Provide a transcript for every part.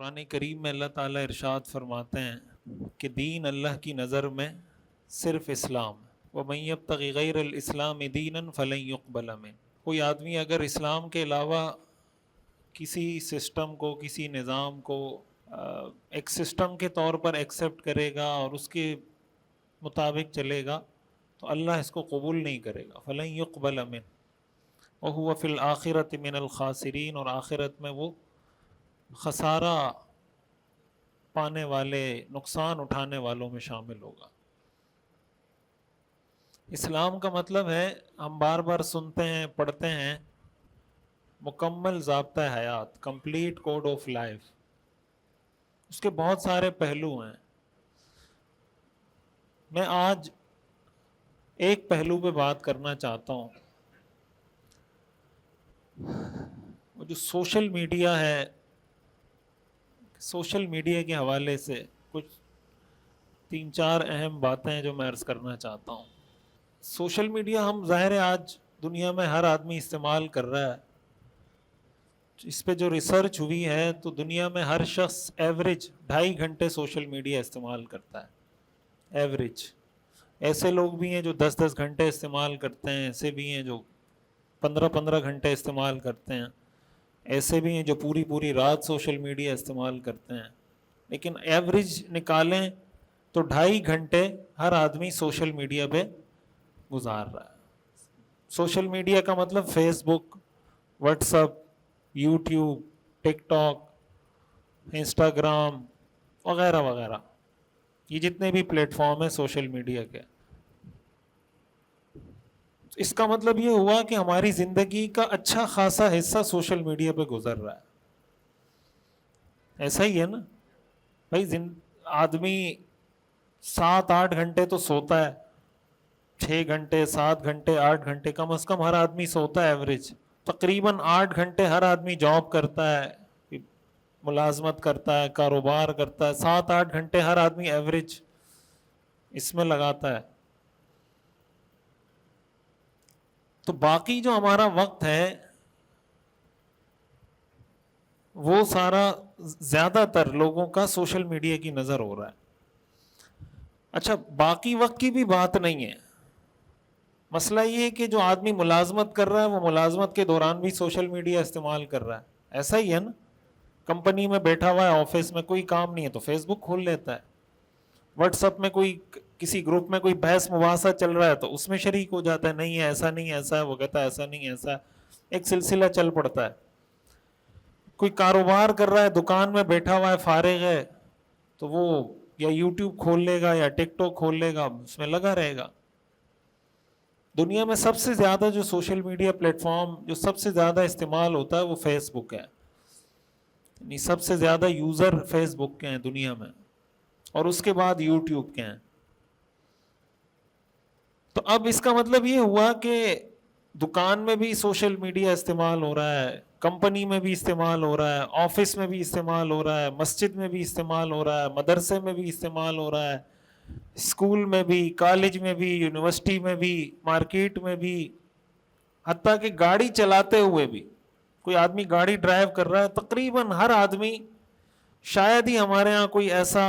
قرآن کریم میں اللہ تعالیٰ ارشاد فرماتے ہیں کہ دین اللہ کی نظر میں صرف اسلام ہے۔ وَمَن يَبْتَغِ غَيْرَ الْإِسْلَامِ دِينًا فَلَن يُقْبَلَ مِنْهُ۔ کوئی آدمی اگر اسلام کے علاوہ کسی سسٹم کو، کسی نظام کو ایک سسٹم کے طور پر ایکسیپٹ کرے گا اور اس کے مطابق چلے گا تو اللہ اس کو قبول نہیں کرے گا۔ فَلَن يُقْبَلَ مِنْهُ وَهُوَ فِي الْآخِرَةِ مِنَ الْخَاسِرِينَ، اور آخرت میں وہ خسارہ پانے والے، نقصان اٹھانے والوں میں شامل ہوگا۔ اسلام کا مطلب ہے، ہم بار بار سنتے ہیں، پڑھتے ہیں، مکمل ضابطہ حیات، کمپلیٹ کوڈ آف لائف۔ اس کے بہت سارے پہلو ہیں۔ میں آج ایک پہلو پہ بات کرنا چاہتا ہوں، وہ جو سوشل میڈیا ہے۔ سوشل میڈیا کے حوالے سے کچھ 3-4 اہم باتیں ہیں جو میں عرض کرنا چاہتا ہوں۔ سوشل میڈیا ہم ظاہر ہے آج دنیا میں ہر آدمی استعمال کر رہا ہے۔ اس پہ جو ریسرچ ہوئی ہے تو دنیا میں ہر شخص ایوریج 2.5 گھنٹے سوشل میڈیا استعمال کرتا ہے، ایوریج۔ ایسے لوگ بھی ہیں جو 10-10 گھنٹے استعمال کرتے ہیں، ایسے بھی ہیں جو 15-15 گھنٹے استعمال کرتے ہیں، ایسے بھی ہیں جو پوری رات سوشل میڈیا استعمال کرتے ہیں۔ لیکن ایوریج نکالیں تو 2.5 گھنٹے ہر آدمی سوشل میڈیا پہ گزار رہا ہے۔ سوشل میڈیا کا مطلب فیس بک، واٹس ایپ، یوٹیوب، ٹک ٹاک، انسٹاگرام وغیرہ وغیرہ، یہ جتنے بھی پلیٹ فارم ہیں سوشل میڈیا کے۔ اس کا مطلب یہ ہوا کہ ہماری زندگی کا اچھا خاصا حصہ سوشل میڈیا پہ گزر رہا ہے۔ ایسا ہی ہے نا بھائی، آدمی 7-8 گھنٹے تو سوتا ہے، 6 گھنٹے، 7 گھنٹے، 8 گھنٹے کم از کم ہر آدمی سوتا ہے ایوریج۔ تقریباً 8 گھنٹے ہر آدمی جاب کرتا ہے، ملازمت کرتا ہے، کاروبار کرتا ہے، 7-8 گھنٹے ہر آدمی ایوریج اس میں لگاتا ہے۔ تو باقی جو ہمارا وقت ہے وہ سارا زیادہ تر لوگوں کا سوشل میڈیا کی نظر ہو رہا ہے۔ اچھا، باقی وقت کی بھی بات نہیں ہے۔ مسئلہ یہ ہے کہ جو آدمی ملازمت کر رہا ہے وہ ملازمت کے دوران بھی سوشل میڈیا استعمال کر رہا ہے۔ ایسا ہی ہے نا، کمپنی میں بیٹھا ہوا ہے، آفس میں کوئی کام نہیں ہے تو فیس بک کھول لیتا ہے، واٹس ایپ میں کوئی کسی گروپ میں کوئی بحث مباحثہ چل رہا ہے تو اس میں شریک ہو جاتا ہے، نہیں ہے ایسا نہیں ایسا ہے، وہ کہتا ہے ایسا نہیں ایسا ہے، ایک سلسلہ چل پڑتا ہے۔ کوئی کاروبار کر رہا ہے، دکان میں بیٹھا ہوا ہے، فارغ ہے، تو وہ یا یوٹیوب کھول لے گا یا ٹک ٹاک کھول لے گا، اس میں لگا رہے گا۔ دنیا میں سب سے زیادہ جو سوشل میڈیا پلیٹ فارم جو سب سے زیادہ استعمال ہوتا ہے وہ فیس بک ہے، یعنی سب سے زیادہ یوزر فیس بک کے ہیں دنیا میں، اور اس کے بعد یوٹیوب کے ہیں۔ تو اب اس کا مطلب یہ ہوا کہ دکان میں بھی سوشل میڈیا استعمال ہو رہا ہے، کمپنی میں بھی استعمال ہو رہا ہے، آفس میں بھی استعمال ہو رہا ہے، مسجد میں بھی استعمال ہو رہا ہے، مدرسے میں بھی استعمال ہو رہا ہے، اسکول میں بھی، کالج میں بھی، یونیورسٹی میں بھی، مارکیٹ میں بھی، حتیٰ کہ گاڑی چلاتے ہوئے بھی۔ کوئی آدمی گاڑی ڈرائیو کر رہا ہے، تقریباً ہر آدمی، شاید ہی ہمارے ہاں کوئی ایسا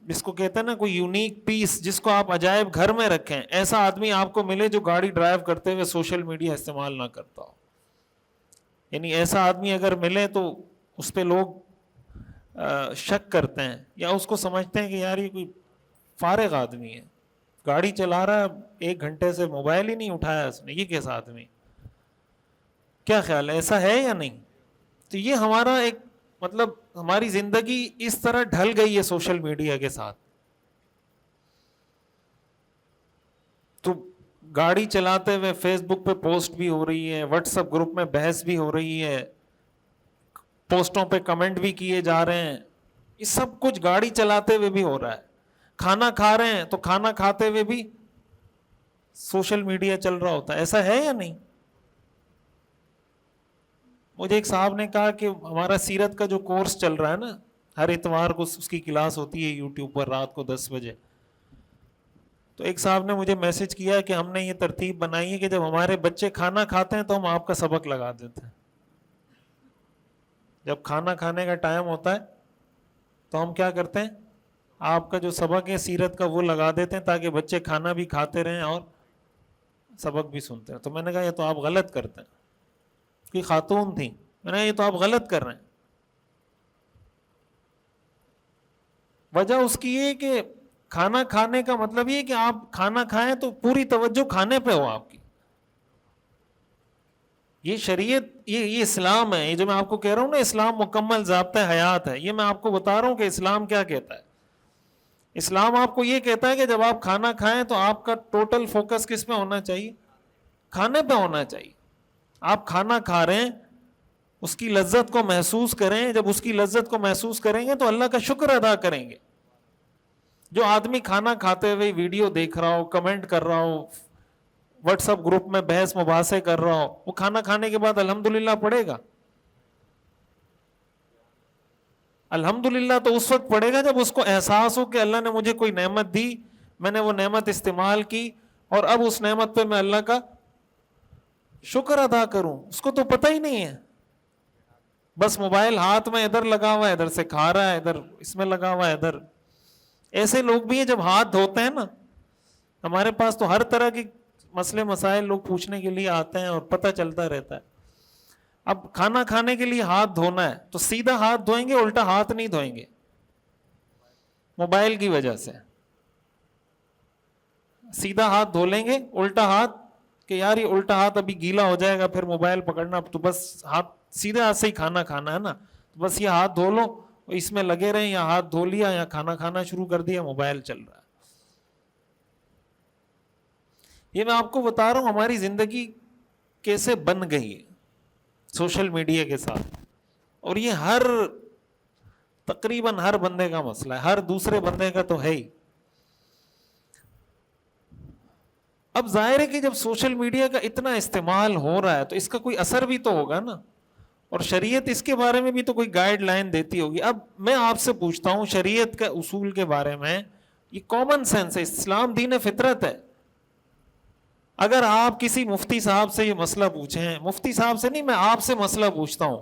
جس کو کہتے ہیں نا کوئی یونیک پیس جس کو آپ عجائب گھر میں رکھیں، ایسا آدمی آپ کو ملے جو گاڑی ڈرائیو کرتے ہوئے سوشل میڈیا استعمال نہ کرتا ہو۔ یعنی ایسا آدمی اگر ملے تو اس پہ لوگ شک کرتے ہیں یا اس کو سمجھتے ہیں کہ یار یہ کوئی فارغ آدمی ہے، گاڑی چلا رہا ہے 1 گھنٹے سے موبائل ہی نہیں اٹھایا اس نے، یہ کیسا آدمی؟ کیا خیال ہے، ایسا ہے یا نہیں؟ تو یہ ہمارا ایک مطلب ہماری زندگی اس طرح ڈھل گئی ہے سوشل میڈیا کے ساتھ۔ تو گاڑی چلاتے ہوئے فیس بک پہ پوسٹ بھی ہو رہی ہے، واٹس ایپ گروپ میں بحث بھی ہو رہی ہے، پوسٹوں پہ کمنٹ بھی کیے جا رہے ہیں، یہ سب کچھ گاڑی چلاتے ہوئے بھی ہو رہا ہے۔ کھانا کھا رہے ہیں تو کھانا کھاتے ہوئے بھی سوشل میڈیا چل رہا ہوتا ہے۔ ایسا ہے یا نہیں؟ مجھے ایک صاحب نے کہا کہ ہمارا سیرت کا جو کورس چل رہا ہے نا، ہر اتوار کو اس کی کلاس ہوتی ہے یوٹیوب پر رات کو 10 بجے، تو ایک صاحب نے مجھے میسج کیا کہ ہم نے یہ ترتیب بنائی ہے کہ جب ہمارے بچے کھانا کھاتے ہیں تو ہم آپ کا سبق لگا دیتے ہیں۔ جب کھانا کھانے کا ٹائم ہوتا ہے تو ہم کیا کرتے ہیں, آپ کا جو سبق ہے سیرت کا وہ لگا دیتے ہیں تاکہ بچے کھانا بھی کھاتے رہیں اور سبق بھی سنتے ہیں. تو میں نے کہا یہ تو آپ غلط کرتے ہیں. کوئی خاتون تھی, میں نے کہا یہ تو آپ غلط کر رہے ہیں. وجہ اس کی یہ کہ کھانا کھانے کا مطلب یہ کہ آپ کھانا کھائیں تو پوری توجہ کھانے پہ ہو آپ کی. یہ شریعت, یہ اسلام ہے. یہ جو میں آپ کو کہہ رہا ہوں نا اسلام مکمل ضابطہ حیات ہے, یہ میں آپ کو بتا رہا ہوں کہ اسلام کیا کہتا ہے. اسلام آپ کو یہ کہتا ہے کہ جب آپ کھانا کھائیں تو آپ کا ٹوٹل فوکس کس پہ ہونا چاہیے, کھانے پہ ہونا چاہیے. آپ کھانا کھا رہے ہیں, اس کی لذت کو محسوس کریں. جب اس کی لذت کو محسوس کریں گے تو اللہ کا شکر ادا کریں گے. جو آدمی کھانا کھاتے ہوئے ویڈیو دیکھ رہا ہو, کمنٹ کر رہا ہو, واٹس ایپ گروپ میں بحث مباحثے کر رہا ہو, وہ کھانا کھانے کے بعد الحمدللہ پڑھے گا؟ الحمدللہ تو اس وقت پڑھے گا جب اس کو احساس ہو کہ اللہ نے مجھے کوئی نعمت دی, میں نے وہ نعمت استعمال کی, اور اب اس نعمت پہ میں اللہ کا شکر ادا کروں. اس کو تو پتہ ہی نہیں ہے, بس موبائل ہاتھ میں ادھر لگا ہوا ہے, ادھر سے کھا رہا ہے, ادھر اس میں لگا ہوا ہے, ادھر. ایسے لوگ بھی ہیں جب ہاتھ دھوتے ہیں نا, ہمارے پاس تو ہر طرح کی مسئلے مسائل لوگ پوچھنے کے لیے آتے ہیں اور پتہ چلتا رہتا ہے. اب کھانا کھانے کے لیے ہاتھ دھونا ہے تو سیدھا ہاتھ دھوئیں گے, الٹا ہاتھ نہیں دھوئیں گے, موبائل کی وجہ سے. سیدھا ہاتھ دھو لیں گے, الٹا ہاتھ کہ یار یہ الٹا ہاتھ ابھی گیلا ہو جائے گا, پھر موبائل پکڑنا, تو بس ہاتھ سیدھے ہاتھ سے ہی کھانا کھانا ہے نا, تو بس یہ ہاتھ دھو لو, اس میں لگے رہیں, یا ہاتھ دھو لیا یا کھانا کھانا شروع کر دیا, موبائل چل رہا ہے. یہ میں آپ کو بتا رہا ہوں ہماری زندگی کیسے بن گئی ہے سوشل میڈیا کے ساتھ. اور یہ تقریباً ہر بندے کا مسئلہ ہے, ہر دوسرے بندے کا تو ہے ہی. اب ظاہر ہے کہ جب سوشل میڈیا کا اتنا استعمال ہو رہا ہے تو اس کا کوئی اثر بھی تو ہوگا نا, اور شریعت اس کے بارے میں بھی تو کوئی گائیڈ لائن دیتی ہوگی. اب میں آپ سے پوچھتا ہوں شریعت کا اصول کے بارے میں, یہ کامن سینس ہے, اسلام دین فطرت ہے. اگر آپ کسی مفتی صاحب سے یہ مسئلہ پوچھیں, مفتی صاحب سے نہیں, میں آپ سے مسئلہ پوچھتا ہوں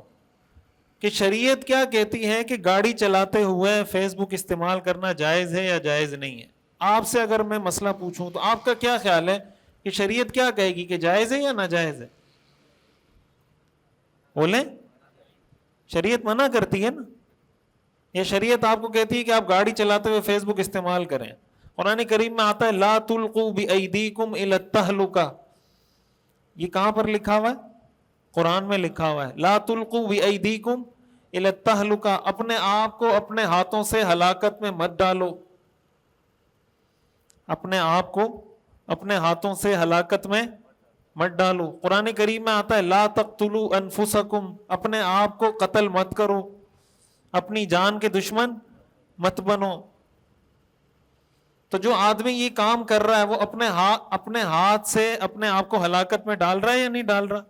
کہ شریعت کیا کہتی ہے کہ گاڑی چلاتے ہوئے فیس بک استعمال کرنا جائز ہے یا جائز نہیں ہے, آپ سے اگر میں مسئلہ پوچھوں تو آپ کا کیا خیال ہے کہ شریعت کیا کہے گی کہ جائز ہے یا ناجائز ہے؟ بولیں. شریعت منع کرتی ہے نا, یا شریعت آپ کو کہتی ہے کہ آپ گاڑی چلاتے ہوئے فیس بک استعمال کریں؟ قرآن کریم میں آتا ہے لا تلقوا بأیدیکم الی التہلکہ, یہ کہاں پر لکھا ہوا ہے؟ قرآن میں لکھا ہوا ہے لا تلقوا بأیدیکم الی التہلکہ, اپنے آپ کو اپنے ہاتھوں سے ہلاکت میں مت ڈالو, اپنے آپ کو اپنے ہاتھوں سے ہلاکت میں مت ڈالو. قرآن کریم میں آتا ہے لا تقتلوا انفسکم, اپنے آپ کو قتل مت کرو, اپنی جان کے دشمن مت بنو. تو جو آدمی یہ کام کر رہا ہے وہ اپنے ہاتھ سے اپنے آپ کو ہلاکت میں ڈال رہا ہے یا نہیں ڈال رہا؟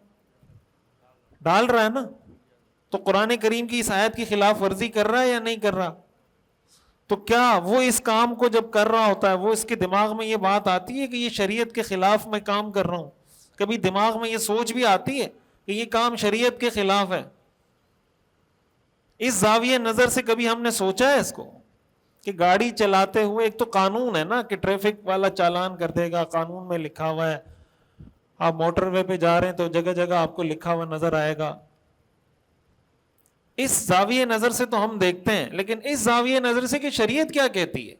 ڈال رہا ہے نا. تو قرآن کریم کی اس آیت کی خلاف ورزی کر رہا ہے یا نہیں کر رہا؟ تو کیا وہ اس کام کو جب کر رہا ہوتا ہے وہ اس کے دماغ میں یہ بات آتی ہے کہ یہ شریعت کے خلاف میں کام کر رہا ہوں؟ کبھی دماغ میں یہ سوچ بھی آتی ہے کہ یہ کام شریعت کے خلاف ہے؟ اس زاویہ نظر سے کبھی ہم نے سوچا ہے اس کو کہ گاڑی چلاتے ہوئے, ایک تو قانون ہے نا کہ ٹریفک والا چالان کر دے گا, قانون میں لکھا ہوا ہے, آپ موٹر وے پہ جا رہے ہیں تو جگہ جگہ آپ کو لکھا ہوا نظر آئے گا. اس زاویہ نظر سے تو ہم دیکھتے ہیں, لیکن اس زاویہ نظر سے کہ شریعت کیا کہتی ہے.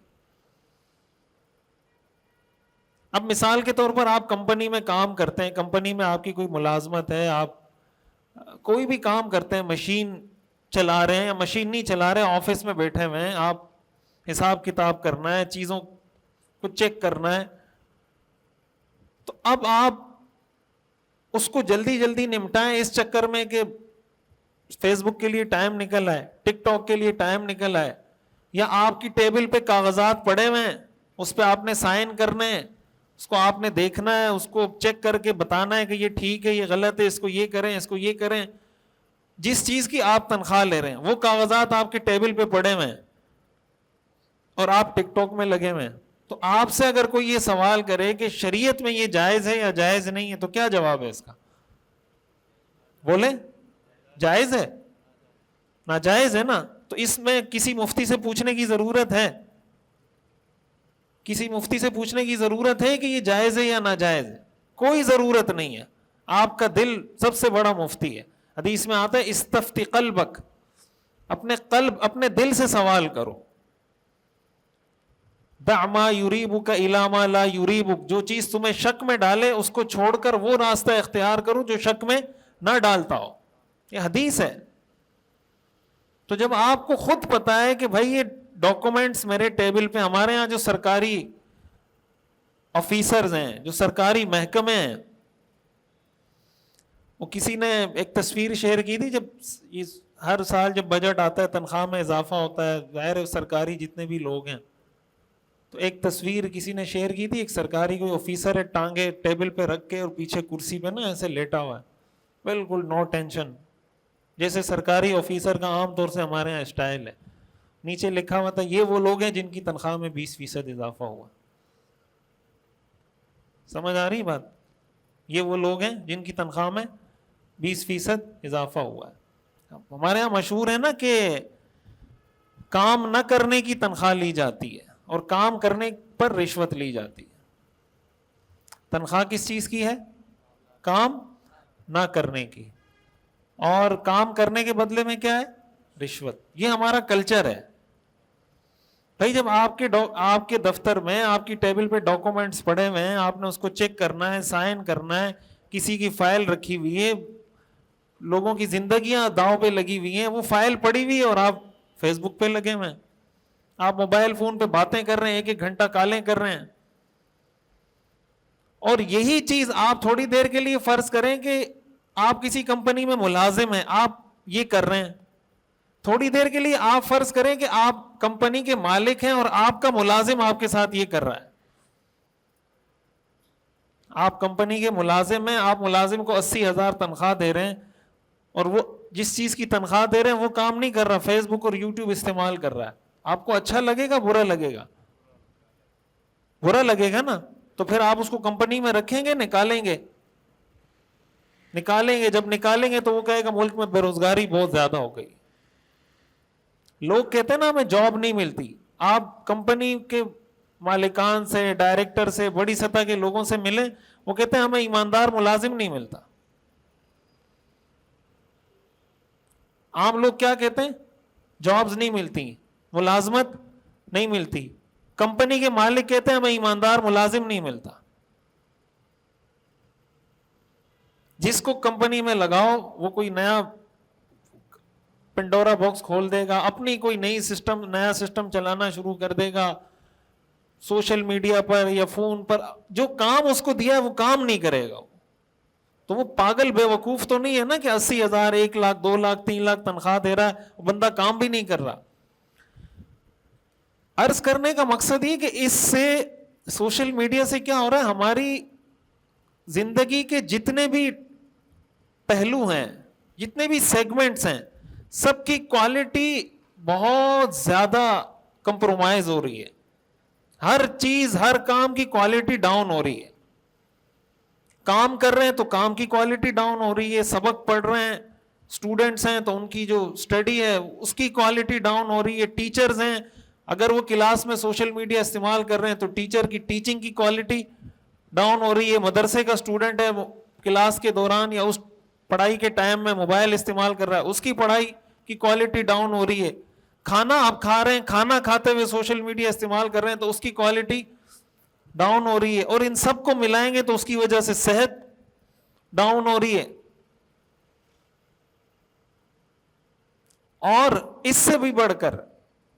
اب مثال کے طور پر آپ کمپنی میں کام کرتے ہیں, کمپنی میں آپ کی کوئی ملازمت ہے, آپ کوئی بھی کام کرتے ہیں, مشین چلا رہے ہیں یا مشین نہیں چلا رہے, آفس میں بیٹھے ہوئے ہیں, آپ حساب کتاب کرنا ہے, چیزوں کو چیک کرنا ہے, تو اب آپ اس کو جلدی جلدی نمٹائیں اس چکر میں کہ فیس بک کے لیے ٹائم نکل آئے, ٹک ٹاک کے لیے ٹائم نکل آئے, یا آپ کی ٹیبل پہ کاغذات پڑے ہوئے ہیں, اس پہ آپ نے سائن کرنے ہیں, اس کو آپ نے دیکھنا ہے, اس کو چیک کر کے بتانا ہے کہ یہ ٹھیک ہے, یہ غلط ہے, اس کو یہ کریں, اس کو یہ کریں. جس چیز کی آپ تنخواہ لے رہے ہیں وہ کاغذات آپ کے ٹیبل پہ پڑے ہوئے ہیں اور آپ ٹک ٹاک میں لگے ہوئے ہیں. تو آپ سے اگر کوئی یہ سوال کرے کہ شریعت میں یہ جائز ہے یا جائز نہیں ہے, تو کیا جواب ہے اس کا؟ بولیں. جائز ہے. ناجائز ہے نا. تو اس میں کسی مفتی سے پوچھنے کی ضرورت ہے؟ کسی مفتی سے پوچھنے کی ضرورت ہے کہ یہ جائز ہے یا ناجائز ہے؟ کوئی ضرورت نہیں ہے. آپ کا دل سب سے بڑا مفتی ہے. حدیث میں آتا ہے استفتی قلبک، اپنے قلب اپنے دل سے سوال کرو. دع ما یریبک الی ما لا یریبک، جو چیز تمہیں شک میں ڈالے اس کو چھوڑ کر وہ راستہ اختیار کرو جو شک میں نہ ڈالتا ہو. یہ حدیث ہے. تو جب آپ کو خود پتا ہے کہ بھائی یہ ڈاکومنٹس میرے ٹیبل پہ، ہمارے ہاں جو سرکاری آفیسرز ہیں، جو سرکاری محکمے ہیں، وہ کسی نے ایک تصویر شیئر کی تھی، جب ہر سال جب بجٹ آتا ہے تنخواہ میں اضافہ ہوتا ہے، ظاہر سرکاری جتنے بھی لوگ ہیں، تو ایک تصویر کسی نے شیئر کی تھی، ایک سرکاری کوئی آفیسر ہے، ٹانگے ٹیبل پہ رکھ کے اور پیچھے کرسی پہ نا ایسے لیٹا ہوا ہے، بالکل نو ٹینشن، جیسے سرکاری آفیسر کا عام طور سے ہمارے یہاں اسٹائل ہے. نیچے لکھا ہوا تھا یہ وہ لوگ ہیں جن کی تنخواہ میں 20% اضافہ ہوا. سمجھ آ رہی بات؟ یہ وہ لوگ ہیں جن کی تنخواہ میں 20% اضافہ ہوا ہے. ہمارے یہاں مشہور ہے نا کہ کام نہ کرنے کی تنخواہ لی جاتی ہے اور کام کرنے پر رشوت لی جاتی ہے. تنخواہ کس چیز کی ہے؟ کام نہ کرنے کی، اور کام کرنے کے بدلے میں کیا ہے؟ رشوت. یہ ہمارا کلچر ہے. بھائی جب آپ کے دفتر میں آپ کی ٹیبل پہ ڈاکومنٹس پڑے ہوئے ہیں، آپ نے اس کو چیک کرنا ہے، سائن کرنا ہے، کسی کی فائل رکھی ہوئی ہے، لوگوں کی زندگیاں داؤ پہ لگی ہوئی ہیں، وہ فائل پڑی ہوئی ہے اور آپ فیس بک پہ لگے ہوئے ہیں، آپ موبائل فون پہ باتیں کر رہے ہیں، 1 گھنٹہ کالیں کر رہے ہیں. اور یہی چیز آپ تھوڑی دیر کے لیے فرض کریں کہ آپ کسی کمپنی میں ملازم ہیں، آپ یہ کر رہے ہیں، تھوڑی دیر کے لیے آپ فرض کریں کہ آپ کمپنی کے مالک ہیں اور آپ کا ملازم آپ کے ساتھ یہ کر رہا ہے. آپ کمپنی کے ملازم ہیں، آپ ملازم کو 80,000 تنخواہ دے رہے ہیں اور وہ جس چیز کی تنخواہ دے رہے ہیں وہ کام نہیں کر رہا، فیس بک اور یوٹیوب استعمال کر رہا ہے. آپ کو اچھا لگے گا برا لگے گا؟ برا لگے گا نا. تو پھر آپ اس کو کمپنی میں رکھیں گے؟ نکالیں گے؟ نکالیں گے. جب نکالیں گے تو وہ کہے گا ملک میں بے روزگاری بہت زیادہ ہو گئی. لوگ کہتے ہیں نا ہمیں جاب نہیں ملتی. آپ کمپنی کے مالکان سے، ڈائریکٹر سے، بڑی سطح کے لوگوں سے ملیں، وہ کہتے ہیں ہمیں ایماندار ملازم نہیں ملتا. عام لوگ کیا کہتے ہیں؟ جابز نہیں ملتی، ملازمت نہیں ملتی. کمپنی کے مالک کہتے ہیں ہمیں ایماندار ملازم نہیں ملتا. جس کو کمپنی میں لگاؤ وہ کوئی نیا پنڈورا باکس کھول دے گا، اپنی کوئی نیا سسٹم چلانا شروع کر دے گا، سوشل میڈیا پر یا فون پر جو کام اس کو دیا ہے وہ کام نہیں کرے گا. تو وہ پاگل بے وقوف تو نہیں ہے نا کہ 80,000 1,00,000 2,00,000 3,00,000 تنخواہ دے رہا ہے، وہ بندہ کام بھی نہیں کر رہا. عرض کرنے کا مقصد یہ کہ اس سے سوشل میڈیا سے کیا ہو رہا ہے، ہماری زندگی کے جتنے بھی پہلو ہیں، جتنے بھی سیگمنٹس ہیں، سب کی کوالٹی بہت زیادہ کمپرومائز ہو رہی ہے. ہر چیز، ہر کام کی کوالٹی ڈاؤن ہو رہی ہے. کام کر رہے ہیں تو کام کی کوالٹی ڈاؤن ہو رہی ہے، سبق پڑھ رہے ہیں، اسٹوڈنٹس ہیں تو ان کی جو اسٹڈی ہے اس کی کوالٹی ڈاؤن ہو رہی ہے. ٹیچرز ہیں، اگر وہ کلاس میں سوشل میڈیا استعمال کر رہے ہیں تو ٹیچر کی ٹیچنگ کی کوالٹی ڈاؤن ہو رہی ہے. مدرسے کا اسٹوڈنٹ ہے، وہ کلاس کے دوران یا اس پڑھائی کے ٹائم میں موبائل استعمال کر رہا ہے، اس کی پڑھائی کی کوالٹی ڈاؤن ہو رہی ہے. کھانا آپ کھا رہے ہیں، کھانا کھاتے ہوئے سوشل میڈیا استعمال کر رہے ہیں تو اس کی کوالٹی ڈاؤن ہو رہی ہے. اور ان سب کو ملائیں گے تو اس کی وجہ سے صحت ڈاؤن ہو رہی ہے. اور اس سے بھی بڑھ کر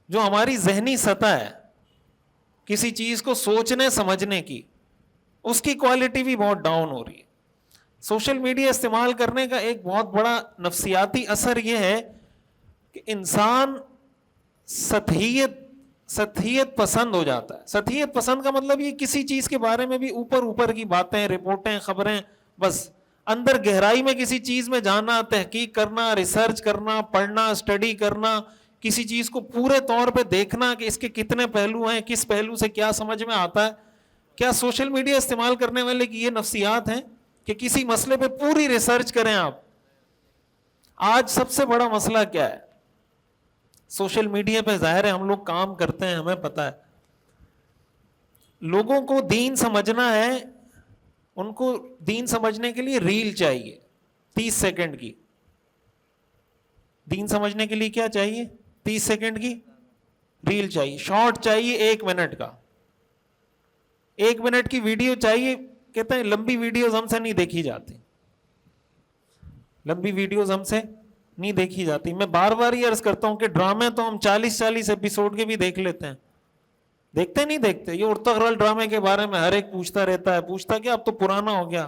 جو ہماری ذہنی سطح ہے کسی چیز کو سوچنے سمجھنے کی، اس کی کوالٹی بھی بہت ڈاؤن ہو رہی ہے. سوشل میڈیا استعمال کرنے کا ایک بہت بڑا نفسیاتی اثر یہ ہے کہ انسان سطحیت پسند ہو جاتا ہے. سطحیت پسند کا مطلب یہ کسی چیز کے بارے میں بھی اوپر کی باتیں، رپورٹیں، خبریں، بس اندر گہرائی میں کسی چیز میں جانا، تحقیق کرنا، ریسرچ کرنا، پڑھنا، اسٹڈی کرنا، کسی چیز کو پورے طور پہ دیکھنا کہ اس کے کتنے پہلو ہیں، کس پہلو سے کیا سمجھ میں آتا ہے. کیا سوشل میڈیا استعمال کرنے والے کی یہ نفسیات ہیں کہ کسی مسئلے پہ پوری ریسرچ کریں؟ آپ آج سب سے بڑا مسئلہ کیا ہے؟ سوشل میڈیا پہ ظاہر ہے ہم لوگ کام کرتے ہیں, ہمیں پتہ ہے. لوگوں کو دین سمجھنا ہے, ان کو دین سمجھنے کے لیے ریل چاہیے 30 سیکنڈ کی. دین سمجھنے کے لیے کیا چاہیے؟ 30 سیکنڈ کی ریل چاہیے. شارٹ چاہیے 1 منٹ کا, 1 منٹ کی ویڈیو چاہیے. کہتے ہیں لمبی ویڈیوز ہم سے نہیں دیکھی جاتی, لمبی ویڈیوز ہم سے نہیں دیکھی جاتی. میں بار بار یہ عرض کرتا ہوں کہ ڈرامے تو ہم 40 ایپیسوڈ کے بھی دیکھ لیتے ہیں. دیکھتے نہیں دیکھتے؟ یہ ارطغرل ڈرامے کے بارے میں ہر ایک پوچھتا رہتا ہے. پوچھتا کہ اب تو پرانا ہو گیا,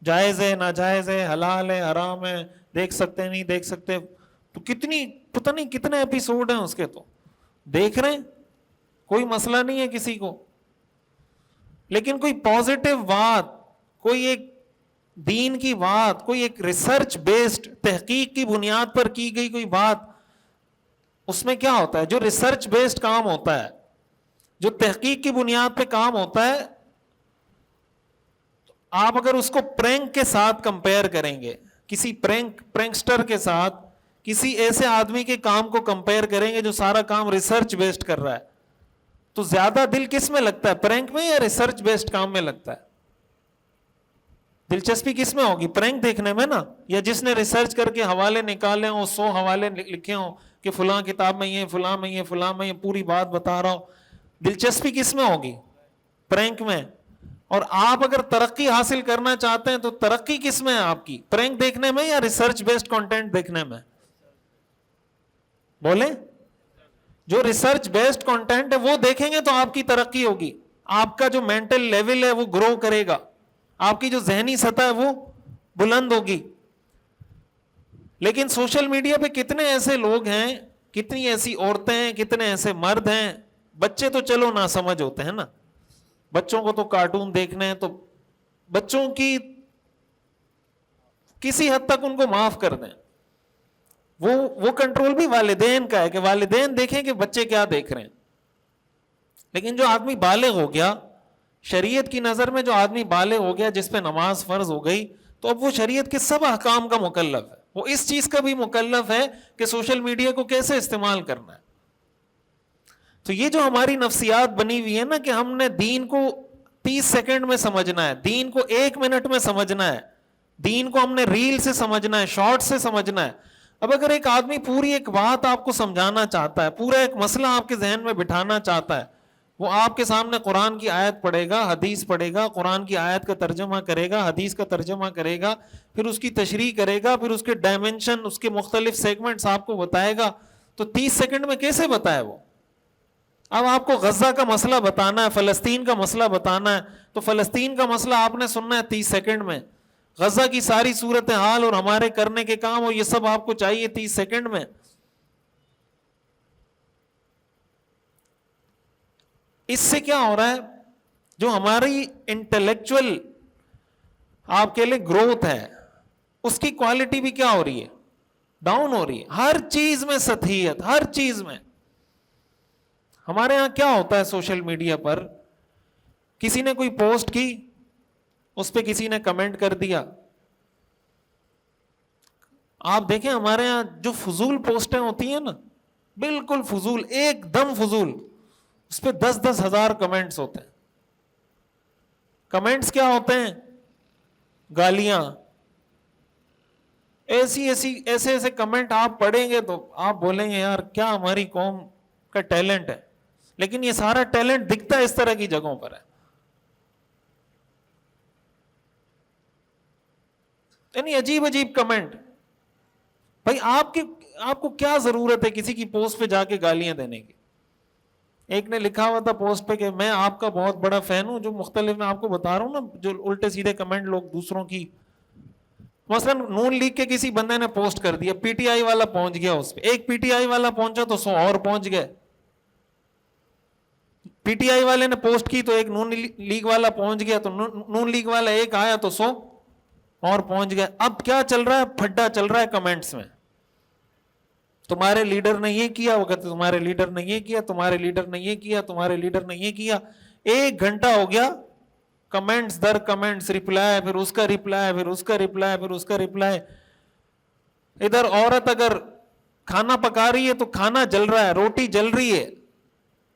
جائز ہے ناجائز ہے, حلال ہے حرام ہے, دیکھ سکتے نہیں دیکھ سکتے. تو کتنی پتہ نہیں کتنے ایپیسوڈ ہیں اس کے, تو دیکھ رہے ہیں, کوئی مسئلہ نہیں ہے کسی کو. لیکن کوئی پازیٹو بات, کوئی ایک دین کی بات, کوئی ایک ریسرچ بیسڈ تحقیق کی بنیاد پر کی گئی کوئی بات, اس میں کیا ہوتا ہے؟ جو ریسرچ بیسڈ کام ہوتا ہے, جو تحقیق کی بنیاد پہ کام ہوتا ہے, آپ اگر اس کو پرینک کے ساتھ کمپیئر کریں گے, کسی پرینکسٹر کے ساتھ, کسی ایسے آدمی کے کام کو کمپیئر کریں گے جو سارا کام ریسرچ بیسڈ کر رہا ہے, تو زیادہ دل کس میں لگتا ہے, پرینک میں یا ریسرچ بیسڈ کام میں لگتا ہے؟ دلچسپی کس میں ہوگی؟ پرینک دیکھنے میں نا, یا جس نے ریسرچ کر کے حوالے نکالے ہوں, 100 حوالے لکھے ہوں کہ فلاں کتاب میں یہ, فلاں میں یہ, فلاں میں یہ, پوری بات بتا رہا ہوں. دلچسپی کس میں ہوگی؟ پرینک میں. اور آپ اگر ترقی حاصل کرنا چاہتے ہیں تو ترقی کس میں ہے آپ کی؟ پرینک دیکھنے میں یا ریسرچ بیسڈ کنٹینٹ دیکھنے میں؟ بولیں. جو ریسرچ بیسڈ کنٹینٹ ہے وہ دیکھیں گے تو آپ کی ترقی ہوگی, آپ کا جو مینٹل لیول ہے وہ گرو کرے گا, آپ کی جو ذہنی سطح ہے وہ بلند ہوگی. لیکن سوشل میڈیا پہ کتنے ایسے لوگ ہیں, کتنی ایسی عورتیں ہیں, کتنے ایسے مرد ہیں, بچے تو چلو نہ سمجھ ہوتے ہیں نا, بچوں کو تو کارٹون دیکھنے ہیں, تو بچوں کی کسی حد تک ان کو معاف کر دیں. وہ کنٹرول بھی والدین کا ہے کہ والدین دیکھیں کہ بچے کیا دیکھ رہے ہیں. لیکن جو آدمی بالغ ہو گیا, شریعت کی نظر میں جو آدمی بالغ ہو گیا, جس پہ نماز فرض ہو گئی, تو اب وہ شریعت کے سب احکام کا مکلف ہے. وہ اس چیز کا بھی مکلف ہے کہ سوشل میڈیا کو کیسے استعمال کرنا ہے. تو یہ جو ہماری نفسیات بنی ہوئی ہے نا کہ ہم نے دین کو 30 سیکنڈ میں سمجھنا ہے, دین کو 1 منٹ میں سمجھنا ہے, دین کو ہم نے ریل سے سمجھنا ہے, شارٹ سے سمجھنا ہے. اب اگر ایک آدمی پوری ایک بات آپ کو سمجھانا چاہتا ہے, پورا ایک مسئلہ آپ کے ذہن میں بٹھانا چاہتا ہے, وہ آپ کے سامنے قرآن کی آیت پڑھے گا, حدیث پڑھے گا, قرآن کی آیت کا ترجمہ کرے گا, حدیث کا ترجمہ کرے گا, پھر اس کی تشریح کرے گا, پھر اس کے ڈائمنشن, اس کے مختلف سیگمنٹس آپ کو بتائے گا. تو 30 سیکنڈ میں کیسے بتائے وہ؟ اب آپ کو غزہ کا مسئلہ بتانا ہے, فلسطین کا مسئلہ بتانا ہے, تو فلسطین کا مسئلہ آپ نے سننا ہے 30 سیکنڈ میں. غزہ کی ساری صورتحال اور ہمارے کرنے کے کام اور یہ سب آپ کو چاہیے 30 سیکنڈ میں. اس سے کیا ہو رہا ہے؟ جو ہماری انٹلیکچوئل آپ کے لیے گروتھ ہے, اس کی کوالٹی بھی کیا ہو رہی ہے؟ ڈاؤن ہو رہی ہے. ہر چیز میں سطحیت, ہر چیز میں. ہمارے ہاں کیا ہوتا ہے سوشل میڈیا پر, کسی نے کوئی پوسٹ کی, اس پہ کسی نے کمنٹ کر دیا. آپ دیکھیں ہمارے ہاں جو فضول پوسٹیں ہوتی ہیں نا, بالکل فضول, ایک دم فضول, اس پہ 10-10 ہزار کمنٹس ہوتے ہیں. کمنٹس کیا ہوتے ہیں؟ گالیاں. ایسے کمنٹ آپ پڑھیں گے تو آپ بولیں گے یار کیا ہماری قوم کا ٹیلنٹ ہے. لیکن یہ سارا ٹیلنٹ دکھتا ہے اس طرح کی جگہوں پر ہے. یعنی عجیب عجیب کمنٹ. بھائی آپ کو کیا ضرورت ہے کسی کی پوسٹ پہ جا کے گالیاں دینے کی؟ ایک نے لکھا ہوا تھا پوسٹ پہ کہ میں آپ کا بہت بڑا فین ہوں, جو مختلف میں آپ کو بتا رہا ہوں نا, جو الٹے سیدھے کمنٹ لوگ دوسروں کی, مثلا نون لیگ کے کسی بندے نے پوسٹ کر دیا, پی ٹی آئی والا پہنچ گیا اس پہ, ایک پی ٹی آئی والا پہنچا تو 100 اور پہنچ گئے. پی ٹی آئی والے نے پوسٹ کی تو ایک نون لیگ والا پہنچ گیا, تو نون لیگ والا ایک آیا تو 100 اور پہنچ گئے. اب کیا چل رہا ہے؟ پھڈا چل رہا ہے کمنٹس میں. تمہارے لیڈر نے یہ کیا, وہ کہتے تمہارے لیڈر نے یہ کیا, تمہارے لیڈر نے یہ کیا, تمہارے لیڈر نے یہ کیا. 1 گھنٹہ ہو گیا, کمنٹس در کمنٹس, رپلائی, پھر اس کا رپلائی, پھر اس کا رپلائی, پھر اس کا رپلائی. ادھر عورت اگر کھانا پکا رہی ہے تو کھانا جل رہا ہے، روٹی جل رہی ہے.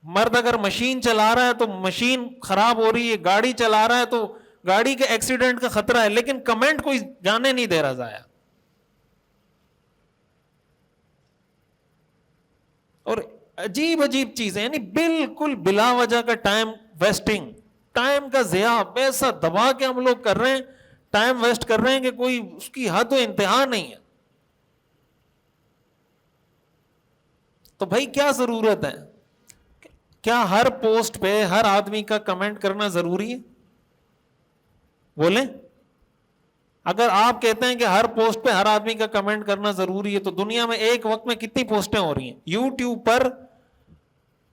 مرد اگر مشین چلا رہا ہے تو مشین خراب ہو رہی ہے، گاڑی چلا رہا ہے تو گاڑی کے ایکسیڈنٹ کا خطرہ ہے، لیکن کمنٹ کوئی جانے نہیں دے رہا ضائع. اور عجیب عجیب چیزیں، یعنی بالکل بلا وجہ کا ٹائم ویسٹنگ، ٹائم کا ضیاع، پیسہ دبا کے ہم لوگ کر رہے ہیں، ٹائم ویسٹ کر رہے ہیں کہ کوئی اس کی حد و انتہا نہیں ہے. تو بھائی کیا ضرورت ہے؟ کیا ہر پوسٹ پہ ہر آدمی کا کمنٹ کرنا ضروری ہے؟ بولیں. اگر آپ کہتے ہیں کہ ہر پوسٹ پہ ہر آدمی کا کمنٹ کرنا ضروری ہے تو دنیا میں ایک وقت میں کتنی پوسٹیں ہو رہی ہیں؟ یوٹیوب پر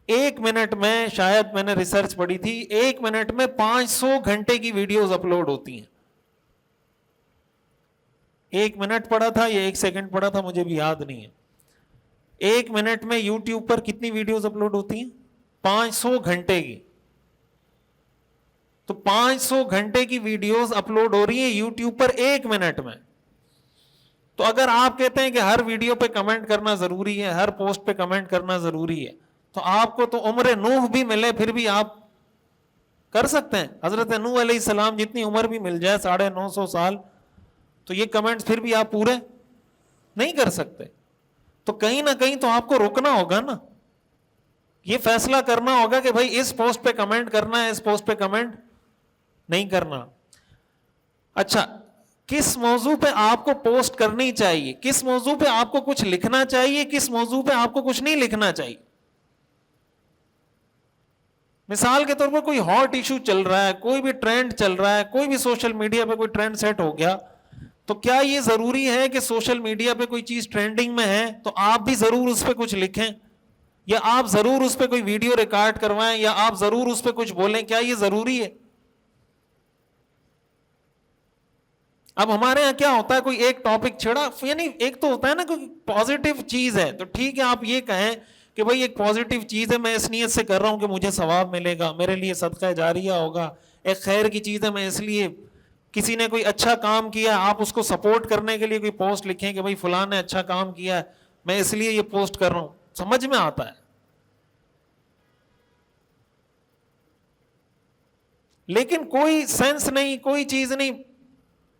1 منٹ میں، شاید میں نے ریسرچ پڑھی تھی، 1 منٹ میں 500 گھنٹے کی ویڈیوز اپلوڈ ہوتی ہیں. 1 منٹ پڑھا تھا یا 1 سیکنڈ پڑھا تھا مجھے بھی یاد نہیں ہے. 1 منٹ میں یوٹیوب پر کتنی ویڈیوز اپلوڈ ہوتی ہیں؟ 500 گھنٹے کی. تو 500 گھنٹے کی ویڈیوز اپلوڈ ہو رہی ہیں یوٹیوب پر 1 منٹ میں. تو اگر آپ کہتے ہیں کہ ہر ویڈیو پہ کمنٹ کرنا ضروری ہے، ہر پوسٹ پہ کمنٹ کرنا ضروری ہے، تو آپ کو تو عمر نوح بھی ملے پھر بھی آپ کر سکتے ہیں. حضرت نوح علیہ السلام جتنی عمر بھی مل جائے 950 سال، تو یہ کمنٹس پھر بھی آپ پورے نہیں کر سکتے. تو کہیں نہ کہیں تو آپ کو روکنا ہوگا نا، یہ فیصلہ کرنا ہوگا کہ بھائی اس پوسٹ پہ کمنٹ کرنا ہے، اس پوسٹ پہ کمنٹ نہیں کرنا. اچھا، کس موضوع پہ آپ کو پوسٹ کرنی چاہیے، کس موضوع پہ آپ کو کچھ لکھنا چاہیے، کس موضوع پہ آپ کو کچھ نہیں لکھنا چاہیے؟ مثال کے طور پر کوئی ہاٹ ایشو چل رہا ہے، کوئی بھی ٹرینڈ چل رہا ہے، کوئی بھی سوشل میڈیا پہ کوئی ٹرینڈ سیٹ ہو گیا، تو کیا یہ ضروری ہے کہ سوشل میڈیا پہ کوئی چیز ٹرینڈنگ میں ہے تو آپ بھی ضرور اس پہ کچھ لکھیں، یا آپ ضرور اس پہ کوئی ویڈیو ریکارڈ کروائیں، یا آپ ضرور اس پہ کچھ بولیں؟ کیا یہ ضروری ہے؟ اب ہمارے یہاں کیا ہوتا ہے، کوئی ایک ٹاپک چھڑا، یعنی ایک تو ہوتا ہے نا کوئی پازیٹیو چیز ہے تو ٹھیک ہے آپ یہ کہیں کہ بھائی ایک پازیٹیو چیز ہے، میں اس نیت سے کر رہا ہوں کہ مجھے ثواب ملے گا، میرے لیے صدقہ جاریہ ہوگا، ایک خیر کی چیز ہے، میں اس لیے کسی نے کوئی اچھا کام کیا آپ اس کو سپورٹ کرنے کے لیے کوئی پوسٹ لکھیں کہ بھائی فلاں نے اچھا کام کیا ہے، میں اس لیے یہ پوسٹ کر رہا ہوں، سمجھ میں آتا ہے. لیکن کوئی سینس نہیں، کوئی چیز نہیں،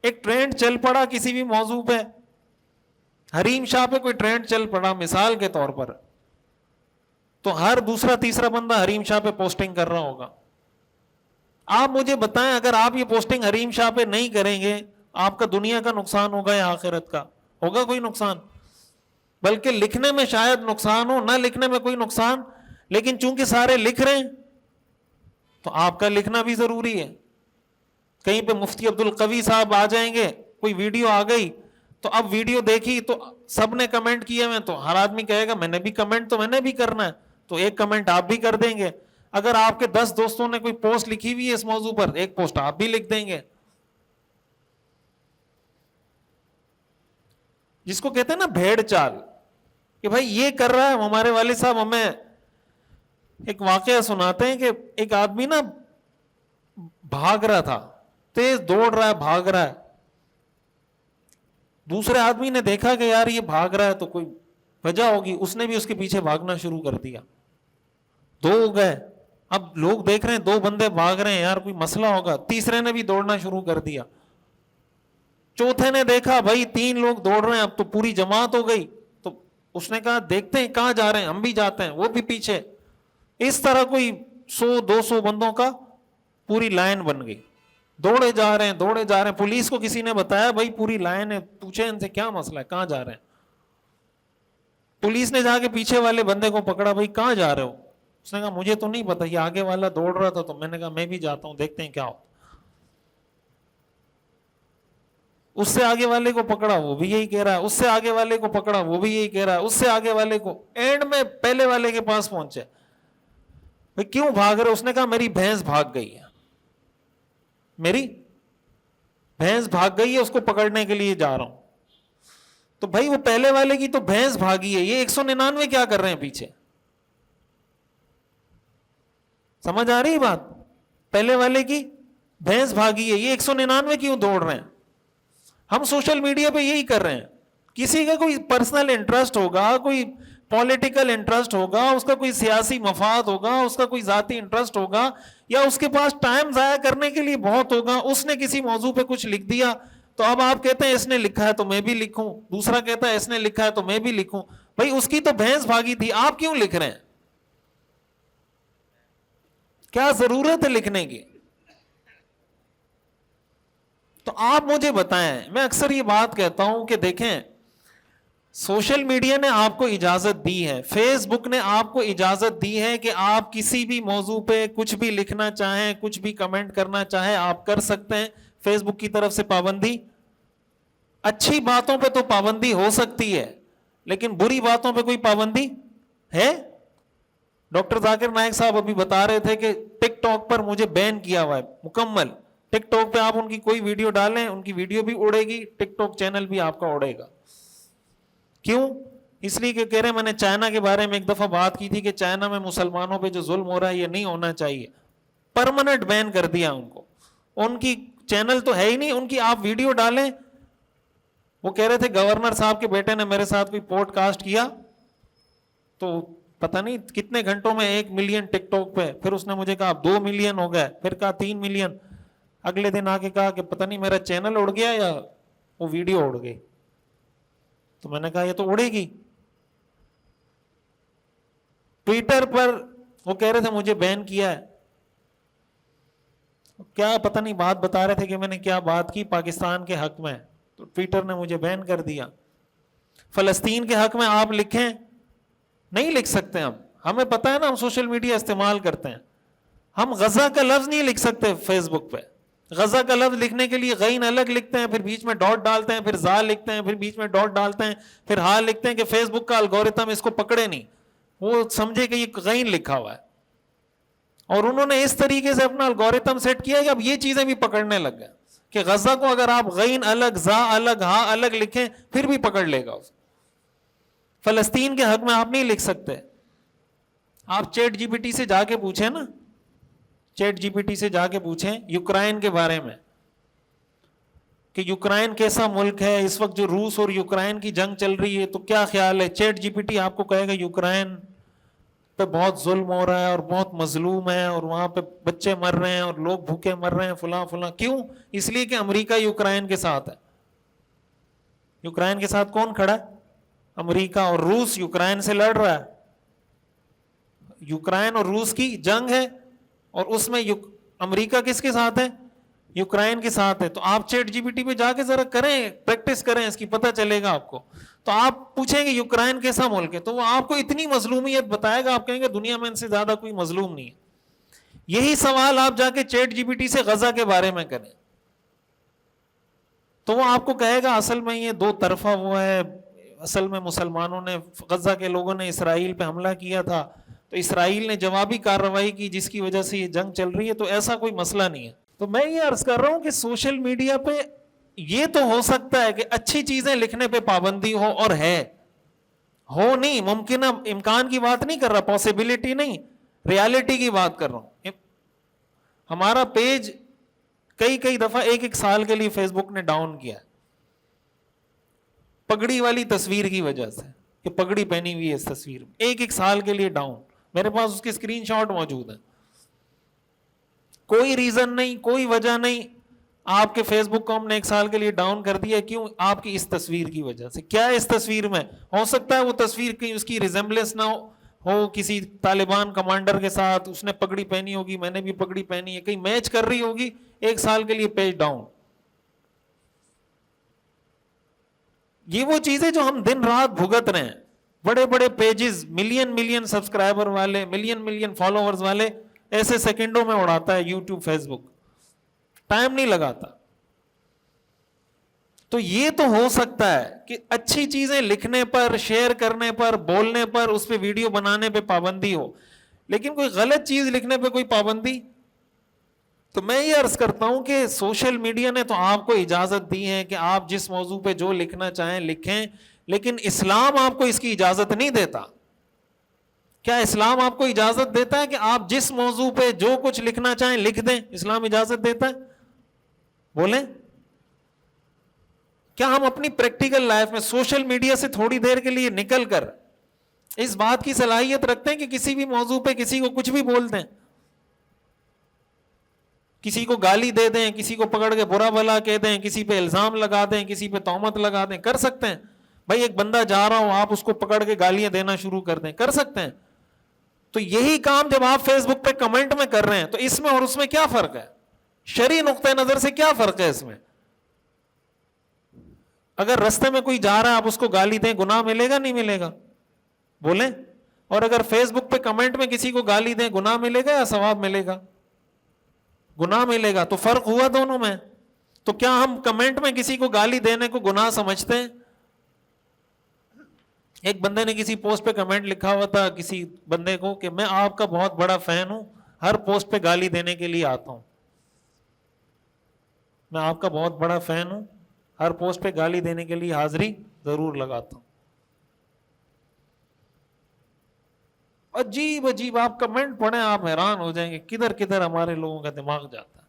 ایک ٹرینڈ چل پڑا کسی بھی موضوع پہ، حریم شاہ پہ کوئی ٹرینڈ چل پڑا مثال کے طور پر، تو ہر دوسرا تیسرا بندہ حریم شاہ پہ پوسٹنگ کر رہا ہوگا. آپ مجھے بتائیں اگر آپ یہ پوسٹنگ حریم شاہ پہ نہیں کریں گے، آپ کا دنیا کا نقصان ہوگا یا آخرت کا؟ ہوگا کوئی نقصان؟ بلکہ لکھنے میں شاید نقصان ہو، نہ لکھنے میں کوئی نقصان، لیکن چونکہ سارے لکھ رہے ہیں تو آپ کا لکھنا بھی ضروری ہے. کہیں پہ مفتی عبد القوی صاحب آ جائیں گے، کوئی ویڈیو آ گئی تو اب ویڈیو دیکھی تو سب نے کمنٹ کیے ہوئے، تو ہر آدمی کہے گا میں نے بھی کمنٹ تو میں نے بھی کرنا ہے، تو ایک کمنٹ آپ بھی کر دیں گے. اگر آپ کے 10 دوستوں نے کوئی پوسٹ لکھی ہوئی ہے اس موضوع پر، ایک پوسٹ آپ بھی لکھ دیں گے. جس کو کہتے ہیں نا بھیڑ چال، کہ بھائی یہ کر رہا ہے. ہمارے والد صاحب ہمیں ایک واقعہ سناتے ہیں کہ ایک آدمی نا بھاگ رہا تھا، تیز دوڑ رہا ہے، بھاگ رہا ہے. دوسرے آدمی نے دیکھا کہ یار یہ بھاگ رہا ہے تو کوئی وجہ ہوگی، اس نے بھی اس کے پیچھے بھاگنا شروع کر دیا. 2 ہو گئے، اب لوگ دیکھ رہے ہیں 2 بندے بھاگ رہے ہیں، یار کوئی مسئلہ ہوگا. تیسرے نے بھی دوڑنا شروع کر دیا. چوتھے نے دیکھا بھائی 3 لوگ دوڑ رہے ہیں، اب تو پوری جماعت ہو گئی، تو اس نے کہا دیکھتے ہیں کہاں جا رہے ہیں، ہم بھی جاتے ہیں، وہ بھی پیچھے. اس طرح کوئی 100-200 بندوں کا پوری لائن بن گئی، دوڑے جا رہے ہیں دوڑے جا رہے ہیں. پولیس کو کسی نے بتایا بھائی پوری لائن ہے، پوچھے ان سے کیا مسئلہ ہے، کہاں جا رہے ہیں. پولیس نے جا کے پیچھے والے بندے کو پکڑا، بھائی کہاں جا رہے ہو؟ اس نے کہا مجھے تو نہیں پتا، یہ آگے والا دوڑ رہا تھا تو میں نے کہا میں بھی جاتا ہوں، دیکھتے ہیں کیا ہوتا. اس سے آگے والے کو پکڑا، وہ بھی یہی کہہ رہا ہے، اس سے آگے والے کو پکڑا، وہ بھی یہی کہہ رہا ہے، اس سے آگے والے کو، اینڈ میں پہلے والے کے پاس پہنچے. بھائی کیوں بھاگ رہے؟ اس نے کہا میری بھینس بھاگ گئی ہے، میری بھینس بھاگ گئی ہے، اس کو پکڑنے کے لیے جا رہا ہوں. تو بھائی وہ پہلے والے کی تو بھینس بھاگی ہے، یہ 199 کیا کر رہے ہیں پیچھے؟ سمجھ آ رہی بات؟ پہلے والے کی بھینس بھاگی ہے، یہ 199 کیوں دوڑ رہے ہیں؟ ہم سوشل میڈیا پہ یہی کر رہے ہیں، کسی کا کوئی پرسنل انٹرسٹ ہوگا, کوئی پولیٹیکل انٹرسٹ ہوگا, اس کا کوئی سیاسی مفاد ہوگا, اس کا کوئی ذاتی انٹرسٹ ہوگا, یا اس کے پاس ٹائم ضائع کرنے کے لیے بہت ہوگا, اس نے کسی موضوع پہ کچھ لکھ دیا, تو اب آپ کہتے ہیں اس نے لکھا ہے تو میں بھی لکھوں, دوسرا کہتا ہے اس نے لکھا ہے تو میں بھی لکھوں. بھائی اس کی تو بھینس بھاگی تھی, آپ کیوں لکھ رہے ہیں؟ کیا ضرورت ہے لکھنے کی؟ تو آپ مجھے بتائیں. میں اکثر یہ بات کہتا ہوں کہ دیکھیں, سوشل میڈیا نے آپ کو اجازت دی ہے, فیس بک نے آپ کو اجازت دی ہے کہ آپ کسی بھی موضوع پہ کچھ بھی لکھنا چاہیں, کچھ بھی کمنٹ کرنا چاہیں آپ کر سکتے ہیں. فیس بک کی طرف سے پابندی, اچھی باتوں پہ تو پابندی ہو سکتی ہے, لیکن بری باتوں پہ کوئی پابندی ہے؟ ڈاکٹر ذاکر نائک صاحب ابھی بتا رہے تھے کہ ٹک ٹاک پر مجھے بین کیا ہوا ہے مکمل. ٹک ٹاک پہ آپ ان کی کوئی ویڈیو ڈالیں, ان کی ویڈیو بھی اڑے گی, ٹک ٹاک چینل بھی آپ کا اڑے گا. کیوں؟ اس لیے کہ کہہ رہے ہیں, میں نے چائنا کے بارے میں ایک دفعہ بات کی تھی کہ چائنا میں مسلمانوں پہ جو ظلم ہو رہا ہے یہ نہیں ہونا چاہیے, پرماننٹ بین کر دیا ان کو. ان کی چینل تو ہے ہی نہیں, ان کی آپ ویڈیو ڈالیں. وہ کہہ رہے تھے گورنر صاحب کے بیٹے نے میرے ساتھ کوئی پوڈ کاسٹ کیا تو پتہ نہیں کتنے گھنٹوں میں 1 ملین ٹک ٹاک پہ, پھر اس نے مجھے کہا 2 ملین ہو گئے, پھر کہا 3 ملین, اگلے دن آ کے کہا کہ پتہ نہیں میرا چینل اڑ گیا یا وہ ویڈیو اڑ گئی. تو میں نے کہا یہ تو اڑے گی. ٹویٹر پر وہ کہہ رہے تھے مجھے بین کیا ہے, کیا پتہ نہیں بات بتا رہے تھے کہ میں نے کیا بات کی پاکستان کے حق میں, تو ٹویٹر نے مجھے بین کر دیا. فلسطین کے حق میں آپ لکھیں, نہیں لکھ سکتے ہم, ہمیں پتہ ہے نا ہم سوشل میڈیا استعمال کرتے ہیں. ہم غزہ کا لفظ نہیں لکھ سکتے فیس بک پہ. غزہ کا لفظ لکھنے کے لیے غین الگ لکھتے ہیں, پھر بیچ میں ڈاٹ ڈالتے ہیں, پھر زا لکھتے ہیں, پھر بیچ میں ڈاٹ ڈالتے ہیں, پھر ہا لکھتے ہیں کہ فیس بک کا الگورتھم اس کو پکڑے نہیں, وہ سمجھے کہ یہ غین لکھا ہوا ہے. اور انہوں نے اس طریقے سے اپنا الگورتھم سیٹ کیا کہ اب یہ چیزیں بھی پکڑنے لگ گئے کہ غزہ کو اگر آپ غین الگ, زا الگ, ہا الگ لکھیں پھر بھی پکڑ لے گا. فلسطین کے حق میں آپ نہیں لکھ سکتے. آپ چیٹ جی پی ٹی سے جا کے پوچھیں نا, چیٹ جی پی ٹی سے جا کے پوچھیں یوکرائن کے بارے میں کہ یوکرائن کیسا ملک ہے, اس وقت جو روس اور یوکرائن کی جنگ چل رہی ہے تو کیا خیال ہے. چیٹ جی پی ٹی آپ کو کہے گا یوکرائن پہ بہت ظلم ہو رہا ہے اور بہت مظلوم ہے, اور وہاں پہ بچے مر رہے ہیں اور لوگ بھوکے مر رہے ہیں فلاں فلاں. کیوں؟ اس لیے کہ امریکہ یوکرائن کے ساتھ ہے. یوکرائن کے ساتھ کون کھڑا ہے؟ امریکہ. اور روس یوکرائن سے لڑ رہا ہے. یوکرائن اور روس کی جنگ ہے, اور اس میں امریکہ کس کے ساتھ ہے؟ یوکرائن کے ساتھ ہے. تو آپ چیٹ جی پی ٹی پہ جا کے ذرا کریں, پریکٹس کریں اس کی, پتہ چلے گا آپ کو. تو آپ پوچھیں گے یوکرائن کیسا ملک ہے, تو وہ آپ کو اتنی مظلومیت بتائے گا, آپ کہیں گے دنیا میں ان سے زیادہ کوئی مظلوم نہیں ہے. یہی سوال آپ جا کے چیٹ جی پی ٹی سے غزہ کے بارے میں کریں تو وہ آپ کو کہے گا اصل میں یہ 2 طرفہ ہوا ہے, اصل میں مسلمانوں نے, غزہ کے لوگوں نے اسرائیل پہ حملہ کیا تھا تو اسرائیل نے جوابی کارروائی کی جس کی وجہ سے یہ جنگ چل رہی ہے, تو ایسا کوئی مسئلہ نہیں ہے. تو میں یہ عرض کر رہا ہوں کہ سوشل میڈیا پہ یہ تو ہو سکتا ہے کہ اچھی چیزیں لکھنے پہ پابندی ہو, اور ہے ہو نہیں, ممکنہ امکان کی بات نہیں کر رہا, پاسبلٹی نہیں, ریالٹی کی بات کر رہا ہوں. ہمارا پیج کئی دفعہ 1 سال کے لیے فیس بک نے ڈاؤن کیا پگڑی والی تصویر کی وجہ سے, کہ پگڑی پہنی ہوئی ہے اس تصویر میں, 1 سال کے لیے ڈاؤن. میرے پاس اس کے اسکرین شاٹ موجود ہیں. کوئی ریزن نہیں, کوئی وجہ نہیں, آپ کے فیس بک کو ہم نے 1 سال کے لیے ڈاؤن کر دیا. کیوں؟ آپ کی اس تصویر کی وجہ سے. کیا اس تصویر میں ہو سکتا ہے وہ تصویر کہیں اس کی ریزمبلنس نہ ہو کسی طالبان کمانڈر کے ساتھ, اس نے پگڑی پہنی ہوگی, میں نے بھی پگڑی پہنی ہے, کہیں میچ کر رہی ہوگی, 1 سال کے لیے پیج ڈاؤن. یہ وہ چیزیں جو ہم دن رات بھگت رہے ہیں. بڑے بڑے پیجز, ملین سبسکرائبر والے, ملین فالوورز والے, ایسے سیکنڈوں میں اڑاتا ہے یوٹیوب, فیس بک, ٹائم نہیں لگاتا. تو یہ تو ہو سکتا ہے کہ اچھی چیزیں لکھنے پر, شیئر کرنے پر, بولنے پر, اس پہ ویڈیو بنانے پہ پابندی ہو, لیکن کوئی غلط چیز لکھنے پہ کوئی پابندی. تو میں یہ عرض کرتا ہوں کہ سوشل میڈیا نے تو آپ کو اجازت دی ہے کہ آپ جس موضوع پہ جو لکھنا چاہیں لکھیں, لیکن اسلام آپ کو اس کی اجازت نہیں دیتا. کیا اسلام آپ کو اجازت دیتا ہے کہ آپ جس موضوع پہ جو کچھ لکھنا چاہیں لکھ دیں؟ اسلام اجازت دیتا ہے؟ بولیں. کیا ہم اپنی پریکٹیکل لائف میں سوشل میڈیا سے تھوڑی دیر کے لیے نکل کر اس بات کی صلاحیت رکھتے ہیں کہ کسی بھی موضوع پہ کسی کو کچھ بھی بول دیں، کسی کو گالی دے دیں، کسی کو پکڑ کے برا بھلا کہہ دیں، کسی پہ الزام لگا دیں، کسی پہ تہمت لگا دیں؟ کر سکتے ہیں بھائی، ایک بندہ جا رہا ہو، آپ اس کو پکڑ کے گالیاں دینا شروع کر دیں، کر سکتے ہیں؟ تو یہی کام جب آپ فیس بک پہ کمنٹ میں کر رہے ہیں تو اس میں اور اس میں کیا فرق ہے؟ شرعی نقطہ نظر سے کیا فرق ہے اس میں؟ اگر رستے میں کوئی جا رہا ہے آپ اس کو گالی دیں، گناہ ملے گا نہیں ملے گا؟ بولیں۔ اور اگر فیس بک پہ کمنٹ میں کسی کو گالی دیں، گناہ ملے گا یا ثواب ملے گا؟ گناہ ملے گا۔ تو فرق ہوا دونوں میں۔ تو کیا ہم کمنٹ میں کسی کو گالی دینے کو گناہ سمجھتے ہیں؟ ایک بندے نے کسی پوسٹ پہ کمنٹ لکھا ہوا تھا کسی بندے کو کہ میں آپ کا بہت بڑا فین ہوں، ہر پوسٹ پہ گالی دینے کے لیے آتا ہوں، میں آپ کا بہت بڑا فین ہوں، ہر پوسٹ پہ گالی دینے کے لیے حاضری ضرور لگاتا ہوں۔ عجیب عجیب آپ کمنٹ پڑھیں، آپ حیران ہو جائیں گے کدھر کدھر ہمارے لوگوں کا دماغ جاتا ہے۔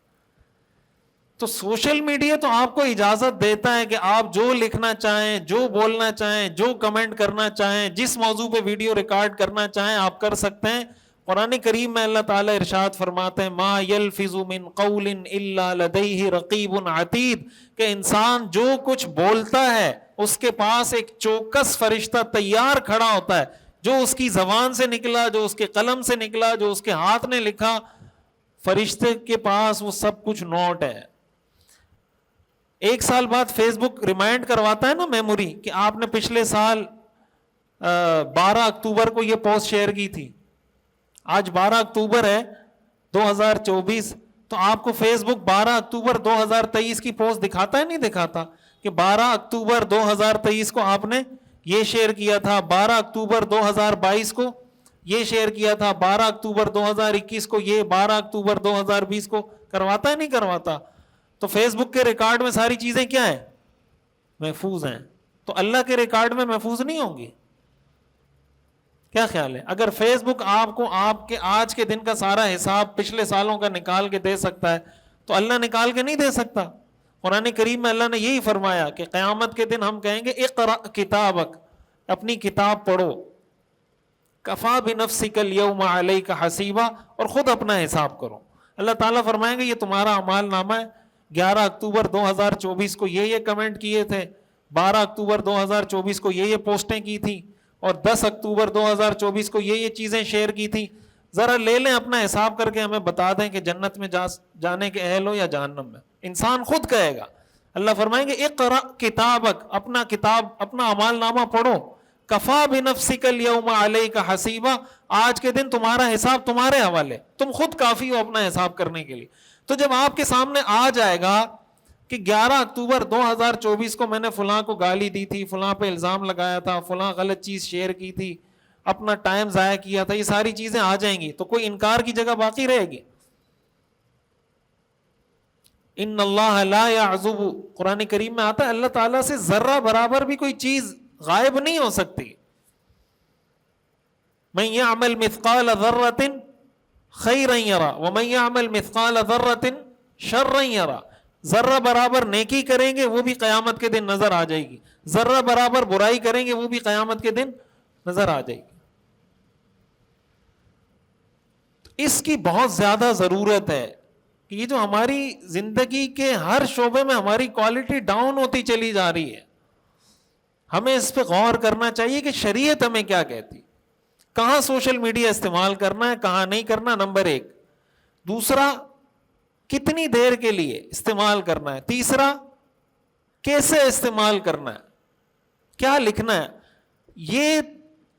تو سوشل میڈیا تو آپ کو اجازت دیتا ہے کہ آپ جو لکھنا چاہیں، جو بولنا چاہیں، جو کمنٹ کرنا چاہیں، جس موضوع پہ ویڈیو ریکارڈ کرنا چاہیں آپ کر سکتے ہیں۔ قرآن کریم میں اللہ تعالیٰ ارشاد فرماتے ہیں ما یلفظ من قول الا لدیہ رقیب عتید، کہ انسان جو کچھ بولتا ہے اس کے پاس ایک چوکس فرشتہ تیار کھڑا ہوتا ہے، جو اس کی زبان سے نکلا، جو اس کے قلم سے نکلا، جو اس کے ہاتھ نے لکھا، فرشتے کے پاس وہ سب کچھ نوٹ ہے۔ ایک سال بعد فیس بک ریمائنڈ کرواتا ہے نا میموری کہ آپ نے پچھلے سال 12 اکتوبر کو یہ پوسٹ شیئر کی تھی، آج 12 اکتوبر ہے 2024، تو آپ کو فیس بک 12 اکتوبر 2023 کی پوسٹ دکھاتا ہے نہیں دکھاتا کہ 12 اکتوبر 2023 کو آپ نے یہ شیئر کیا تھا، 12 اکتوبر 2022 کو یہ شیئر کیا تھا، 12 اکتوبر 2021 کو یہ، 12 اکتوبر 2020 کو کرواتا ہے نہیں کرواتا؟ تو فیس بک کے ریکارڈ میں ساری چیزیں کیا ہیں؟ محفوظ ہیں۔ تو اللہ کے ریکارڈ میں محفوظ نہیں ہوں گی؟ کیا خیال ہے؟ اگر فیس بک آپ کو آپ کے آج کے دن کا سارا حساب پچھلے سالوں کا نکال کے دے سکتا ہے تو اللہ نکال کے نہیں دے سکتا؟ قرآن کریم میں اللہ نے یہی فرمایا کہ قیامت کے دن ہم کہیں گے اقرأ کتابک، اپنی کتاب پڑھو، کفا بنفسک اليوم علیک حسیبا، اور خود اپنا حساب کرو۔ اللہ تعالیٰ فرمائیں گے یہ تمہارا اعمال نامہ ہے، 11 اکتوبر 2024 کو یہ کمنٹ کیے تھے، 12 اکتوبر 2024 کو یہ پوسٹیں کی تھی، اور 10 اکتوبر 2024 کو یہ چیزیں شیئر کی تھی، ذرا لے لیں اپنا حساب کر کے ہمیں بتا دیں کہ جنت میں جانے کے اہل ہو یا جہنم میں۔ انسان خود کہے گا۔ اللہ فرمائیں گے اقرأ کتابک، اپنا کتاب، اپنا اعمال نامہ پڑھو، کفا بنفسک اليوم علیک حسیبا، آج کے دن تمہارا حساب تمہارے حوالے، تم خود کافی ہو اپنا حساب کرنے کے لیے۔ تو جب آپ کے سامنے آ جائے گا کہ 11 اکتوبر 2024 کو میں نے فلاں کو گالی دی تھی، فلاں پہ الزام لگایا تھا، فلاں غلط چیز شیئر کی تھی، اپنا ٹائم ضائع کیا تھا، یہ ساری چیزیں آ جائیں گی تو کوئی انکار کی جگہ باقی رہے گی؟ ان اللہ لا یعزب، قرآن کریم میں آتا ہے اللہ تعالیٰ سے ذرہ برابر بھی کوئی چیز غائب نہیں ہو سکتی۔ من یعمل مثقال ذرۃ خیرا یرا ومن یعمل مثقال ذرۃ شرا یرا، ذرہ برابر نیکی کریں گے وہ بھی قیامت کے دن نظر آ جائے گی، ذرہ برابر برائی کریں گے وہ بھی قیامت کے دن نظر آ جائے گی۔ اس کی بہت زیادہ ضرورت ہے کہ یہ جو ہماری زندگی کے ہر شعبے میں ہماری کوالٹی ڈاؤن ہوتی چلی جا رہی ہے، ہمیں اس پہ غور کرنا چاہیے کہ شریعت ہمیں کیا کہتی، کہاں سوشل میڈیا استعمال کرنا ہے، کہاں نہیں کرنا، نمبر 1۔ دوسرا، کتنی دیر کے لیے استعمال کرنا ہے۔ تیسرا، کیسے استعمال کرنا ہے، کیا لکھنا ہے۔ یہ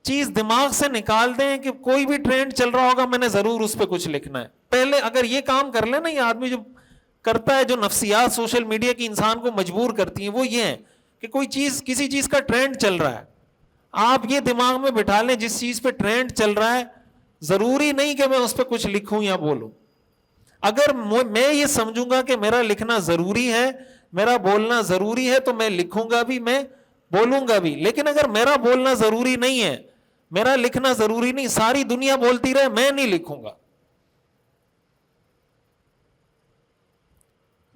چیز دماغ سے نکال دیں کہ کوئی بھی ٹرینڈ چل رہا ہوگا میں نے ضرور اس پہ کچھ لکھنا ہے۔ پہلے اگر یہ کام کر لیں نا، یہ آدمی جو کرتا ہے، جو نفسیات سوشل میڈیا کی انسان کو مجبور کرتی ہیں، وہ یہ ہے کہ کوئی چیز، کسی چیز کا ٹرینڈ چل رہا ہے، آپ یہ دماغ میں بٹھا لیں جس چیز پہ ٹرینڈ چل رہا ہے ضروری نہیں کہ میں اس پہ کچھ لکھوں یا بولوں۔ اگر میں یہ سمجھوں گا کہ میرا لکھنا ضروری ہے، میرا بولنا ضروری ہے، تو میں لکھوں گا بھی، میں بولوں گا بھی۔ لیکن اگر میرا بولنا ضروری نہیں ہے، میرا لکھنا ضروری نہیں، ساری دنیا بولتی رہے، میں نہیں لکھوں گا۔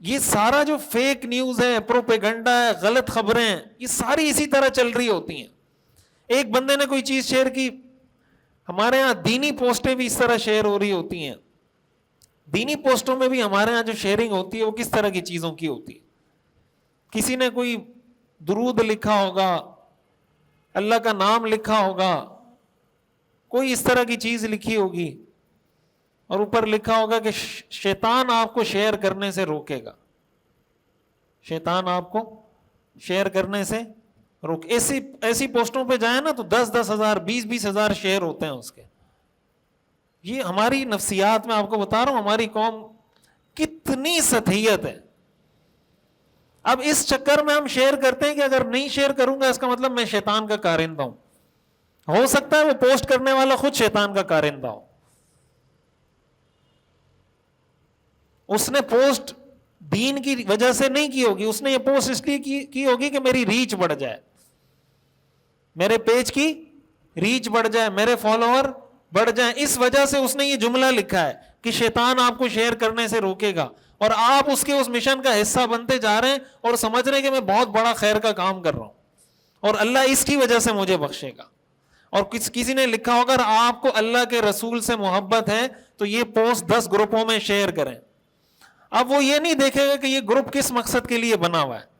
یہ سارا جو فیک نیوز ہے، پروپیگنڈا ہے، غلط خبریں ہیں، یہ ساری اسی طرح چل رہی ہوتی ہیں. ایک بندے نے کوئی چیز شیئر کی، ہمارے ہاں دینی پوسٹیں بھی اس طرح شیئر ہو رہی ہوتی ہیں. دینی پوسٹوں میں بھی ہمارے ہاں جو شیئرنگ ہوتی ہے وہ کس طرح کی چیزوں کی ہوتی ہے. کسی نے کوئی درود لکھا ہوگا، اللہ کا نام لکھا ہوگا، کوئی اس طرح کی چیز لکھی ہوگی، اور اوپر لکھا ہوگا کہ شیطان آپ کو شیئر کرنے سے روکے گا، شیطان آپ کو شیئر کرنے سے روک. ایسی پوسٹوں پہ جائیں نا تو 10,000 20,000 شیئر ہوتے ہیں اس کے. یہ ہماری نفسیات میں آپ کو بتا رہا ہوں ہماری قوم کتنی سطحیت ہے. اب اس چکر میں ہم شیئر کرتے ہیں کہ اگر نہیں شیئر کروں گا اس کا مطلب میں شیطان کا کارندہ ہوں. ہو سکتا ہے وہ پوسٹ کرنے والا خود شیطان کا کارندہ ہو. اس نے پوسٹ دین کی وجہ سے نہیں کی ہوگی، اس نے یہ پوسٹ اس لیے کی ہوگی کہ میری ریچ بڑھ جائے، میرے پیج کی ریچ بڑھ جائے، میرے فالوور بڑھ جائیں. اس وجہ سے اس نے یہ جملہ لکھا ہے کہ شیطان آپ کو شیئر کرنے سے روکے گا، اور آپ اس کے اس مشن کا حصہ بنتے جا رہے ہیں اور سمجھ رہے ہیں کہ میں بہت بڑا خیر کا کام کر رہا ہوں اور اللہ اس کی وجہ سے مجھے بخشے گا. اور کسی نے لکھا ہوگا اگر آپ کو اللہ کے رسول سے محبت ہے تو یہ پوسٹ 10 گروپوں میں شیئر کریں. اب وہ یہ نہیں دیکھے گا کہ یہ گروپ کس مقصد کے لیے بنا ہوا ہے.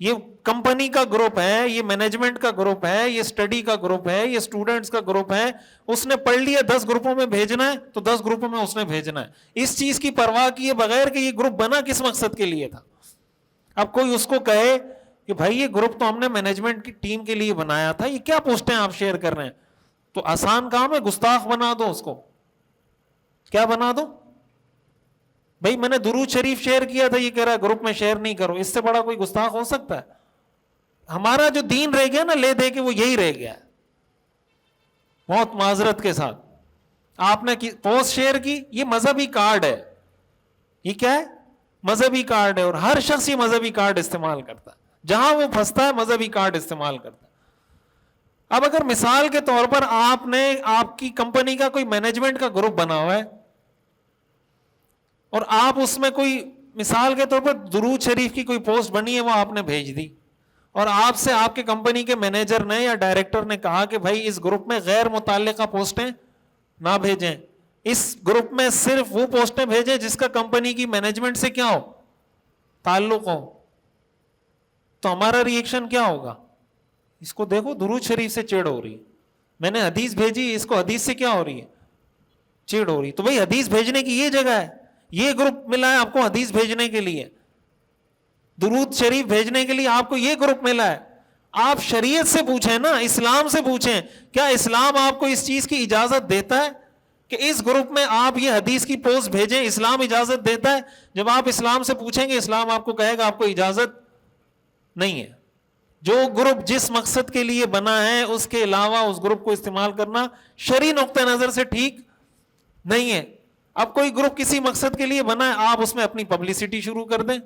یہ کمپنی کا گروپ ہے، یہ مینجمنٹ کا گروپ ہے، یہ اسٹڈی کا گروپ ہے، یہ اسٹوڈنٹس کا گروپ ہے. اس نے پڑھ لیا 10 گروپوں میں بھیجنا ہے تو 10 گروپوں میں اس نے بھیجنا ہے، اس چیز کی پرواہ کیے بغیر کہ یہ گروپ بنا کس مقصد کے لیے تھا. اب کوئی اس کو کہے کہ بھائی یہ گروپ تو ہم نے مینجمنٹ کی ٹیم کے لیے بنایا تھا، یہ کیا پوسٹیں آپ شیئر کر رہے ہیں، تو آسان کام ہے، گستاخ بنا دو اس کو. کیا بنا دو؟ بھائی میں نے درود شریف شیئر کیا تھا، یہ کہہ رہا ہے گروپ میں شیئر نہیں کرو. اس سے بڑا کوئی گستاخ ہو سکتا ہے؟ ہمارا جو دین رہ گیا نا لے دے کے وہ یہی رہ گیا ہے. بہت معذرت کے ساتھ آپ نے پوسٹ شیئر کی، یہ مذہبی کارڈ ہے. یہ کیا ہے؟ مذہبی کارڈ ہے، اور ہر شخص یہ مذہبی کارڈ استعمال کرتا ہے، جہاں وہ پھنستا ہے مذہبی کارڈ استعمال کرتا ہے. اب اگر مثال کے طور پر آپ کی کمپنی کا کوئی مینجمنٹ کا گروپ بنا ہوا ہے اور آپ اس میں کوئی مثال کے طور پر درود شریف کی کوئی پوسٹ بنی ہے وہ آپ نے بھیج دی، اور آپ سے آپ کے کمپنی کے مینیجر نے یا ڈائریکٹر نے کہا کہ بھائی اس گروپ میں غیر متعلقہ پوسٹیں نہ بھیجیں، اس گروپ میں صرف وہ پوسٹیں بھیجیں جس کا کمپنی کی مینجمنٹ سے کیا ہو، تعلق ہو. تو ہمارا ری ایکشن کیا ہوگا؟ اس کو دیکھو درود شریف سے چڑ ہو رہی ہے، میں نے حدیث بھیجی، اس کو حدیث سے کیا ہو رہی ہے، چڑ ہو رہی. تو بھائی حدیث بھیجنے کی یہ جگہ ہے، یہ گروپ ملا ہے آپ کو حدیث بھیجنے کے لیے، درود شریف بھیجنے کے لیے آپ کو یہ گروپ ملا ہے. آپ شریعت سے پوچھیں نا، اسلام سے پوچھیں، کیا اسلام آپ کو اس چیز کی اجازت دیتا ہے کہ اس گروپ میں آپ یہ حدیث کی پوسٹ بھیجیں؟ اسلام اجازت دیتا ہے؟ جب آپ اسلام سے پوچھیں گے اسلام آپ کو کہے گا آپ کو اجازت نہیں ہے. جو گروپ جس مقصد کے لیے بنا ہے اس کے علاوہ اس گروپ کو استعمال کرنا شرعی نقطہ نظر سے ٹھیک نہیں ہے. اب کوئی گروپ کسی مقصد کے لیے بنا ہے، آپ اس میں اپنی پبلسٹی شروع کر دیں.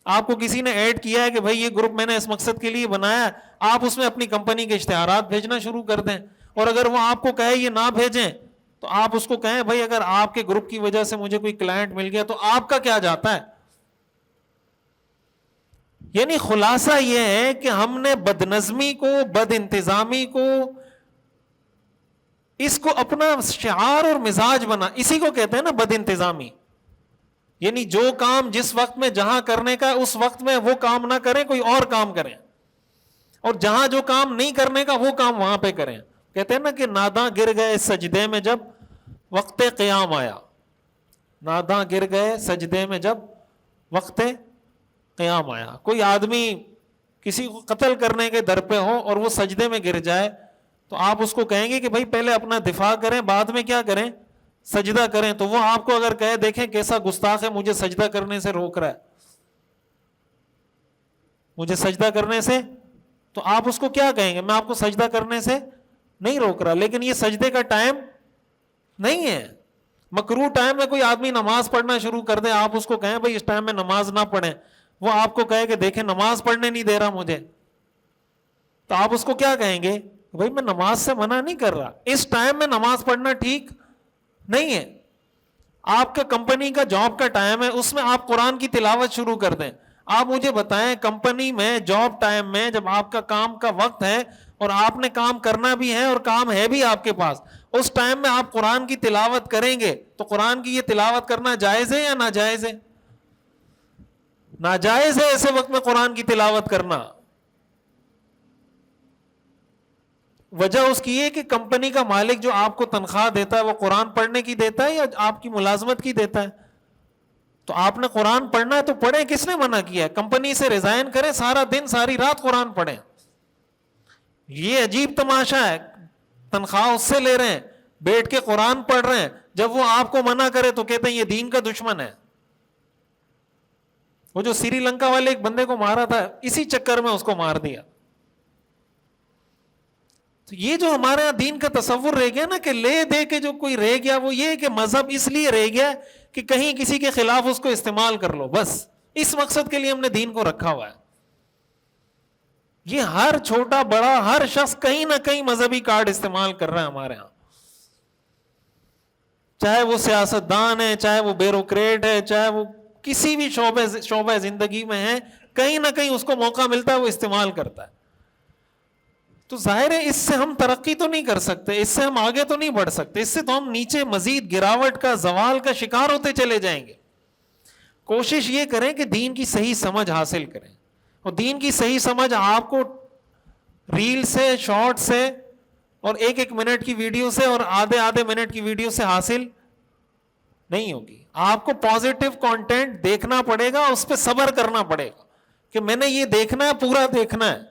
آپ کو کسی نے ایڈ کیا ہے کہ بھائی یہ گروپ میں نے اس مقصد کے لیے بنایا ہے، آپ اس میں اپنی کمپنی کے اشتہارات بھیجنا شروع کر دیں. اور اگر وہ آپ کو کہے یہ نہ بھیجیں تو آپ اس کو کہیں بھائی اگر آپ کے گروپ کی وجہ سے مجھے کوئی کلائنٹ مل گیا تو آپ کا کیا جاتا ہے. یعنی خلاصہ یہ ہے کہ ہم نے بد نظمی کو، بد انتظامی کو، اس کو اپنا شعار اور مزاج بنا. اسی کو کہتے ہیں نا بد انتظامی. یعنی جو کام جس وقت میں جہاں کرنے کا اس وقت میں وہ کام نہ کریں، کوئی اور کام کریں، اور جہاں جو کام نہیں کرنے کا وہ کام وہاں پہ کریں. کہتے ہیں نا کہ ناداں گر گئے سجدے میں جب وقت قیام آیا. ناداں گر گئے سجدے میں جب وقت قیام آیا. کوئی آدمی کسی کو قتل کرنے کے در پہ ہو اور وہ سجدے میں گر جائے تو آپ اس کو کہیں گے کہ بھائی پہلے اپنا دفاع کریں، بعد میں کیا کریں، سجدہ کریں. تو وہ آپ کو اگر کہے دیکھیں کیسا گستاخ ہے، مجھے سجدہ کرنے سے روک رہا ہے، مجھے سجدہ کرنے سے، تو آپ اس کو کیا کہیں گے؟ میں آپ کو سجدہ کرنے سے نہیں روک رہا، لیکن یہ سجدے کا ٹائم نہیں ہے. مکروہ ٹائم میں کوئی آدمی نماز پڑھنا شروع کر دے، آپ اس کو کہیں بھائی اس ٹائم میں نماز نہ پڑھیں، وہ آپ کو کہے کہ دیکھیں نماز پڑھنے نہیں دے رہا مجھے، تو آپ اس کو کیا کہیں گے؟ بھائی میں نماز سے منع نہیں کر رہا، اس ٹائم میں نماز پڑھنا ٹھیک نہیں ہے. آپ کا کمپنی کا جاب کا ٹائم ہے، اس میں آپ قرآن کی تلاوت شروع کر دیں. آپ مجھے بتائیں کمپنی میں جاب ٹائم میں جب آپ کا کام کا وقت ہے اور آپ نے کام کرنا بھی ہے اور کام ہے بھی آپ کے پاس، اس ٹائم میں آپ قرآن کی تلاوت کریں گے تو قرآن کی یہ تلاوت کرنا جائز ہے یا ناجائز ہے؟ ناجائز ہے ایسے وقت میں قرآن کی تلاوت کرنا. وجہ اس کی ہے کہ کمپنی کا مالک جو آپ کو تنخواہ دیتا ہے وہ قرآن پڑھنے کی دیتا ہے یا آپ کی ملازمت کی دیتا ہے؟ تو آپ نے قرآن پڑھنا ہے تو پڑھیں، کس نے منع کیا ہے؟ کمپنی سے ریزائن کریں، سارا دن ساری رات قرآن پڑھیں. یہ عجیب تماشا ہے، تنخواہ اس سے لے رہے ہیں، بیٹھ کے قرآن پڑھ رہے ہیں، جب وہ آپ کو منع کرے تو کہتے ہیں یہ دین کا دشمن ہے. وہ جو سری لنکا والے ایک بندے کو مارا تھا، اسی چکر میں اس کو مار دیا. تو یہ جو ہمارے یہاں دین کا تصور رہ گیا نا کہ لے دے کے جو کوئی رہ گیا، وہ یہ کہ مذہب اس لیے رہ گیا کہ کہیں کسی کے خلاف اس کو استعمال کر لو، بس اس مقصد کے لیے ہم نے دین کو رکھا ہوا ہے. یہ ہر چھوٹا بڑا ہر شخص کہیں نہ کہیں مذہبی کارڈ استعمال کر رہا ہے ہمارے ہاں، چاہے وہ سیاستدان ہے، چاہے وہ بیوروکریٹ ہے، چاہے وہ کسی بھی شعبہ زندگی میں ہے، کہیں نہ کہیں اس کو موقع ملتا ہے وہ استعمال کرتا ہے. تو ظاہر ہے اس سے ہم ترقی تو نہیں کر سکتے، اس سے ہم آگے تو نہیں بڑھ سکتے، اس سے تو ہم نیچے مزید گراوٹ کا، زوال کا شکار ہوتے چلے جائیں گے. کوشش یہ کریں کہ دین کی صحیح سمجھ حاصل کریں، اور دین کی صحیح سمجھ آپ کو ریل سے، شارٹ سے اور ایک ایک منٹ کی ویڈیو سے اور آدھے منٹ کی ویڈیو سے حاصل نہیں ہوگی. آپ کو پازیٹیو کانٹینٹ دیکھنا پڑے گا، اس پہ صبر کرنا پڑے گا کہ میں نے یہ دیکھنا ہے، پورا دیکھنا ہے،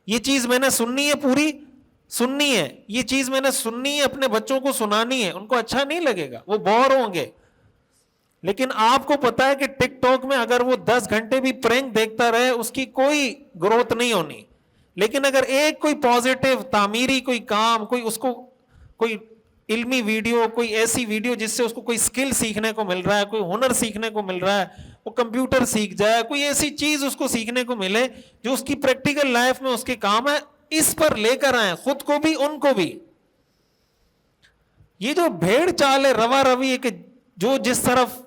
یہ چیز میں نے سننی ہے، پوری سننی ہے، یہ چیز میں نے سننی ہے، اپنے بچوں کو سنانی ہے. ان کو اچھا نہیں لگے گا، وہ بور ہوں گے، لیکن آپ کو پتا ہے کہ ٹک ٹاک میں اگر وہ 10 گھنٹے بھی پرینک دیکھتا رہے اس کی کوئی گروتھ نہیں ہونی. لیکن اگر ایک کوئی پازیٹیو تعمیری کوئی کام، کوئی اس کو کوئی علمی ویڈیو، کوئی ایسی ویڈیو جس سے اس کو کوئی سکل سیکھنے کو مل رہا ہے، کوئی ہنر سیکھنے کو مل رہا ہے، وہ کمپیوٹر سیکھ جائے، کوئی ایسی چیز اس کو سیکھنے کو ملے جو اس کی پریکٹیکل لائف میں اس کے کام ہے، اس پر لے کر آئیں خود کو بھی ان کو بھی. یہ جو بھیڑ چال ہے، روا روی ہے کہ جو جس طرف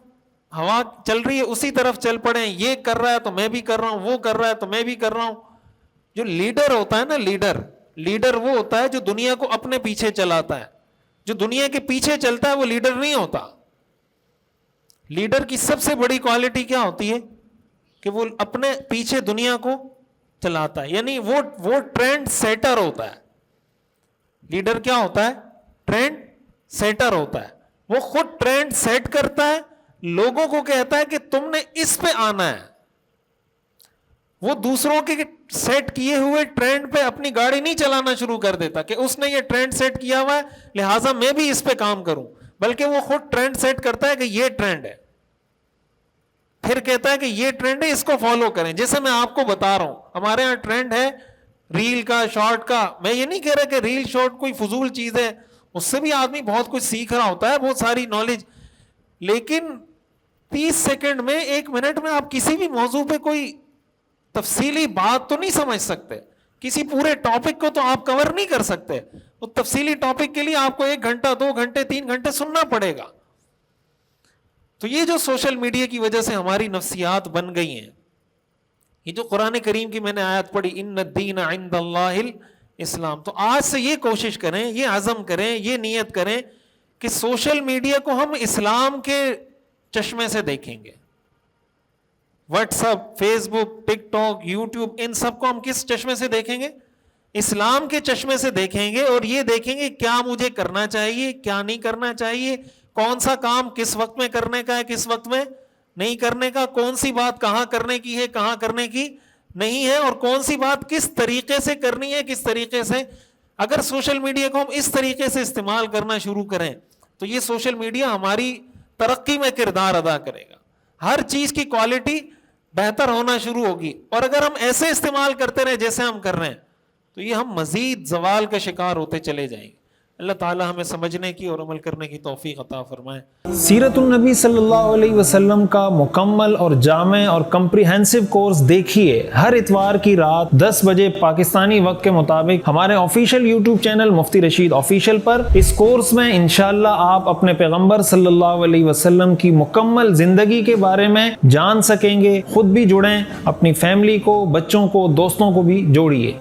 ہوا چل رہی ہے اسی طرف چل پڑے، یہ کر رہا ہے تو میں بھی کر رہا ہوں، وہ کر رہا ہے تو میں بھی کر رہا ہوں. جو لیڈر ہوتا ہے نا، لیڈر وہ ہوتا ہے جو دنیا کو اپنے پیچھے چلاتا ہے. جو دنیا کے پیچھے چلتا ہے وہ لیڈر نہیں ہوتا. لیڈر کی سب سے بڑی کوالٹی کیا ہوتی ہے کہ وہ اپنے پیچھے دنیا کو چلاتا ہے، یعنی وہ ٹرینڈ سیٹر ہوتا ہے. لیڈر کیا ہوتا ہے؟ ٹرینڈ سیٹر ہوتا ہے. وہ خود ٹرینڈ سیٹ کرتا ہے، لوگوں کو کہتا ہے کہ تم نے اس پہ آنا ہے. وہ دوسروں کے سیٹ کیے ہوئے ٹرینڈ پہ اپنی گاڑی نہیں چلانا شروع کر دیتا کہ اس نے یہ ٹرینڈ سیٹ کیا ہوا ہے لہٰذا میں بھی اس پہ کام کروں، بلکہ وہ خود ٹرینڈ سیٹ کرتا ہے کہ یہ ٹرینڈ ہے، پھر کہتا ہے کہ یہ ٹرینڈ ہے، اس کو فالو کریں. جیسے میں آپ کو بتا رہا ہوں ہمارے ہاں ٹرینڈ ہے ریل کا، شارٹ کا. میں یہ نہیں کہہ رہا کہ ریل شارٹ کوئی فضول چیز ہے، اس سے بھی آدمی بہت کچھ سیکھ رہا ہوتا ہے، بہت ساری نالج، لیکن 30 سیکنڈ میں، 1 منٹ میں آپ کسی بھی موضوع پہ کوئی تفصیلی بات تو نہیں سمجھ سکتے. کسی پورے ٹاپک کو تو آپ کور نہیں کر سکتے. وہ تفصیلی ٹاپک کے لیے آپ کو 1 گھنٹہ، 2 گھنٹے، 3 گھنٹے سننا پڑے گا. تو یہ جو سوشل میڈیا کی وجہ سے ہماری نفسیات بن گئی ہیں، یہ جو قرآن کریم کی میں نے آیت پڑھی ان الدین عند اللہ الاسلام، تو آج سے یہ کوشش کریں، یہ عزم کریں، یہ نیت کریں کہ سوشل میڈیا کو ہم اسلام کے چشمے سے دیکھیں گے. واٹس ایپ، فیس بک، ٹک ٹاک، یوٹیوب، ان سب کو ہم کس چشمے سے دیکھیں گے؟ اسلام کے چشمے سے دیکھیں گے، اور یہ دیکھیں گے کیا مجھے کرنا چاہیے، کیا نہیں کرنا چاہیے، کون سا کام کس وقت میں کرنے کا ہے، کس وقت میں نہیں کرنے کا، کون سی بات کہاں کرنے کی ہے، کہاں کرنے کی نہیں ہے، اور کون سی بات کس طریقے سے کرنی ہے، کس طریقے سے. اگر سوشل میڈیا کو ہم اس طریقے سے استعمال کرنا شروع کریں تو یہ سوشل میڈیا ہماری ترقی میں کردار ادا کرے گا، ہر چیز کی کوالٹی بہتر ہونا شروع ہوگی. اور اگر ہم ایسے استعمال کرتے رہے جیسے ہم کر رہے ہیں تو یہ ہم مزید زوال کا شکار ہوتے چلے جائیں گے. اللہ تعالی ہمیں سمجھنے کی اور عمل کرنے کی توفیق عطا فرمائے۔ سیرت النبی صلی اللہ علیہ وسلم کا مکمل اور جامع اور کمپریہنسو کورس دیکھیے ہر اتوار کی رات 10 بجے پاکستانی وقت کے مطابق ہمارے آفیشیل یوٹیوب چینل مفتی رشید آفیشیل پر۔ اس کورس میں انشاءاللہ آپ اپنے پیغمبر صلی اللہ علیہ وسلم کی مکمل زندگی کے بارے میں جان سکیں گے۔ خود بھی جڑیں، اپنی فیملی کو، بچوں کو، دوستوں کو بھی جوڑیے۔